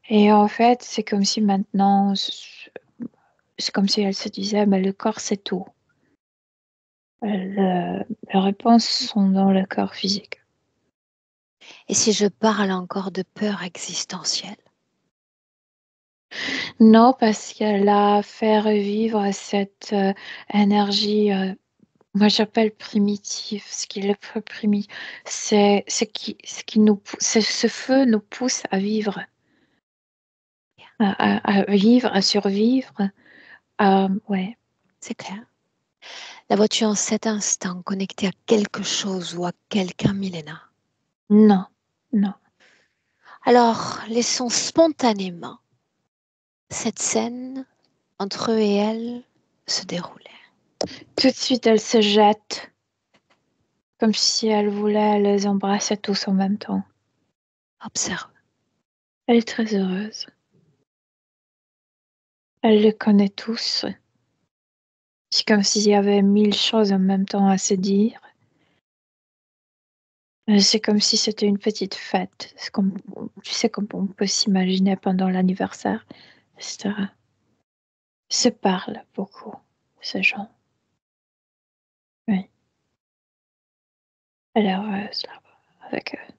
Et en fait, c'est comme si maintenant, c'est comme si elle se disait, mais le corps, c'est tout. Les réponses sont dans le corps physique. Et si je parle encore de peur existentielle? Non, parce qu'elle a fait revivre cette énergie, moi j'appelle primitive, ce qui est le plus primitif, c'est ce qui nous, ce feu nous pousse à vivre, à vivre, à survivre. Ouais. C'est clair. La vois-tu en cet instant connectée à quelque chose ou à quelqu'un, Milena? Non, non. Alors, laissons spontanément cette scène entre eux et elle se dérouler. Tout de suite, elle se jette, comme si elle voulait les embrasser tous en même temps. Observe. Elle est très heureuse. Elle les connaît tous. C'est comme s'il y avait 1000 choses en même temps à se dire. C'est comme si c'était une petite fête. C'est comme, tu sais, comme on peut s'imaginer pendant l'anniversaire, etc. Ils se parlent beaucoup, ces gens. Oui. Elle est heureuse là-bas, avec eux.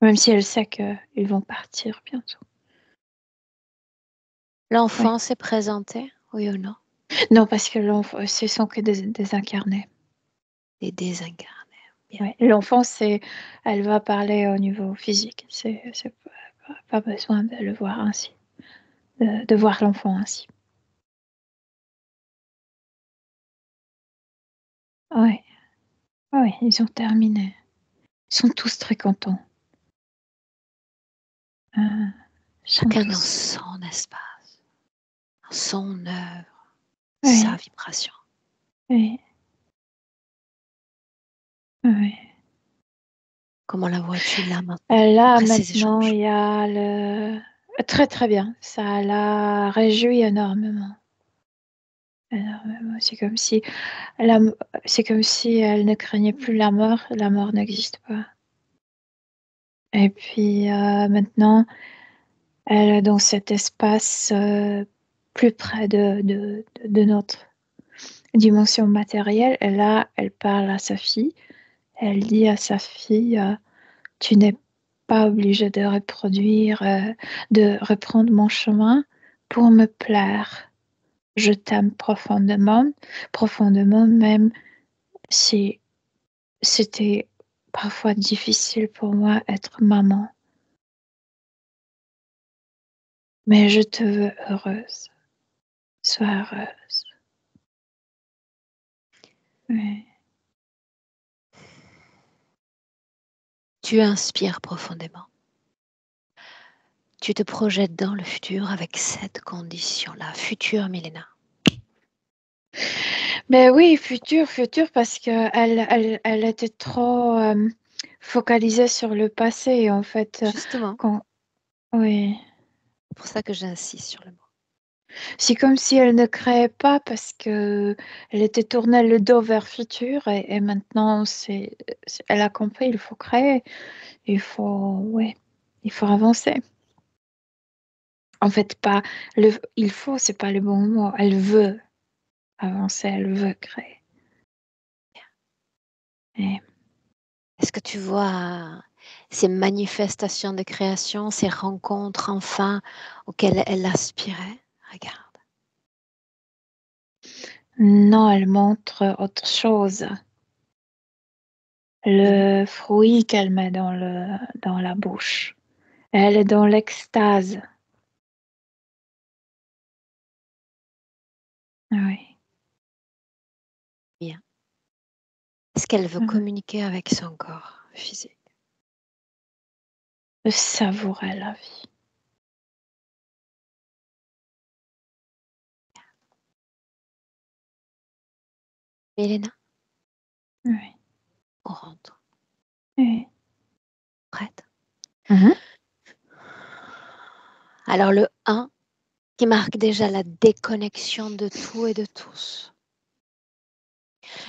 Même si elle sait qu'ils vont partir bientôt. Oui. L'enfant s'est présenté, oui ou non? Non, parce que l'enfant, ce sont que des incarnés. Des désincarnés. Bien. Ouais. L'enfant, elle va parler au niveau physique. C'est pas besoin de le voir ainsi, de voir l'enfant ainsi. Ouais. Ah oui, ils ont terminé. Ils sont tous très contents. Ils sont Chacun dans tous... son espace, dans son œuvre, sa Oui, vibration. oui, oui. Comment la vois-tu là maintenant, Là, après ces maintenant, échanges? il y a le... Très, très bien. Ça la réjouit énormément. Énormément. La... C'est comme si elle ne craignait plus la mort. La mort n'existe pas. Et puis, maintenant, elle est dans cet espace plus près de notre dimension matérielle. Et là, elle parle à sa fille. Elle dit à sa fille, tu n'es pas obligée de de reprendre mon chemin pour me plaire. Je t'aime profondément, profondément, même si c'était parfois difficile pour moi être maman. Mais je te veux heureuse. Sois heureuse. Oui. Tu inspires profondément. Tu te projettes dans le futur avec cette condition-là, future Milena. Mais oui, futur, parce que elle était trop focalisée sur le passé, en fait. Justement, Quand... Oui. c'est pour ça que j'insiste sur le mot. C'est comme si elle ne créait pas parce que elle était tournée le dos vers futur et maintenant elle a compris, il faut créer, ouais, il faut avancer. En fait, pas il faut, c'est pas le bon mot. Elle veut avancer, elle veut créer. Et Est-ce que tu vois ces manifestations de création, ces rencontres enfin auxquelles elle aspirait? Regarde. non, elle montre autre chose. Le fruit qu'elle met dans la bouche. Elle est dans l'extase. Oui. Bien. Est-ce qu'elle veut Mhm. communiquer avec son corps physique? De savourer la vie. Milena, Oui. on rentre. Oui. Prête? Mhm. Alors le 1 qui marque déjà la déconnexion de tout et de tous.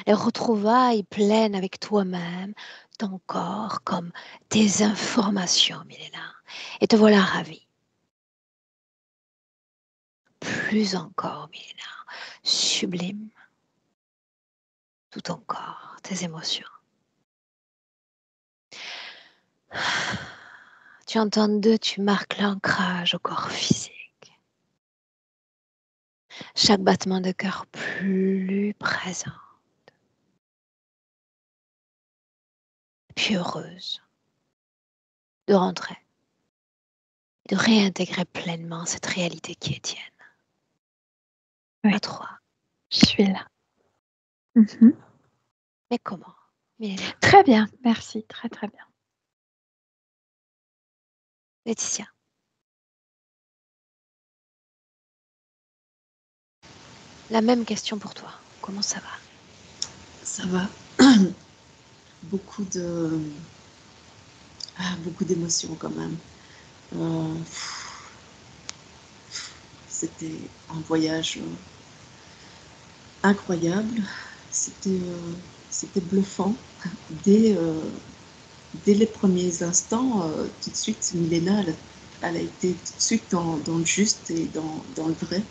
Les retrouvailles pleines avec toi-même, ton corps comme tes informations, Milena. Et te voilà ravie. Plus encore, Milena. Sublime. Tout ton corps, tes émotions. Tu entends deux, tu marques l'ancrage au corps physique. Chaque battement de cœur plus présent. Puis heureuse de rentrer, de réintégrer pleinement cette réalité qui est tienne. Oui. À 3. Je suis là. Mhm. Mais comment, Milena? Très bien, merci, très très bien. Laetitia. La même question pour toi. Comment ça va? Ça va. Beaucoup d'émotions quand même. C'était un voyage incroyable. C'était bluffant. Dès, euh, dès les premiers instants, tout de suite, Milena, elle a été tout de suite dans le juste et dans le vrai.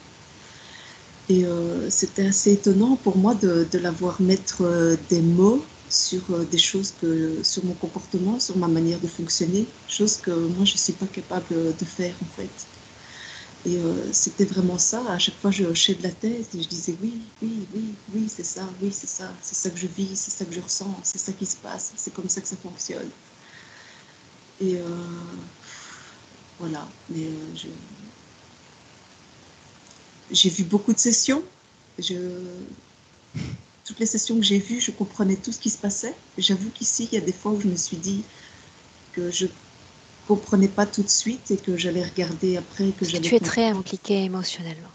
Et c'était assez étonnant pour moi de la voir mettre des mots sur des choses sur mon comportement, sur ma manière de fonctionner, choses que moi je ne suis pas capable de faire en fait. Et c'était vraiment ça. À chaque fois, je hochais de la tête et je disais oui, oui, oui, oui, c'est ça, c'est ça que je vis, c'est ça que je ressens, c'est ça qui se passe, c'est comme ça que ça fonctionne. Et voilà. Mais j'ai vu beaucoup de sessions. Toute toutes les sessions que j'ai vues, je comprenais tout ce qui se passait. J'avoue qu'ici, il y a des fois où je me suis dit que je comprenais pas tout de suite et que j'allais regarder après, que Parce que j'allais tu es très comprendre. impliqué émotionnellement.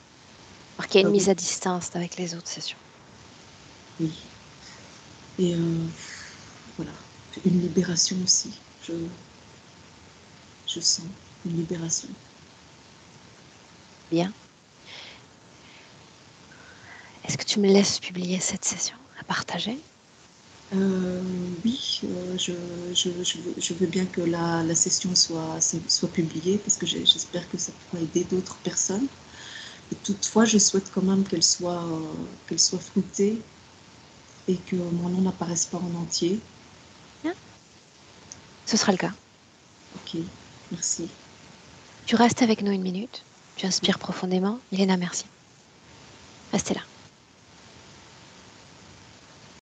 Alors qu'il y a une mise Oui, à distance avec les autres sessions. oui. Et voilà, une libération aussi. Je sens une libération. Bien. Est-ce que tu me laisses publier cette session à partager? Oui, je veux bien que la session soit publiée parce que j'espère que ça pourra aider d'autres personnes. Et toutefois, je souhaite quand même qu'elle soit fruitée et que mon nom n'apparaisse pas en entier. Bien. Ce sera le cas. Ok, merci. Tu restes avec nous une minute. Tu inspires profondément. Milena, merci. Restez là.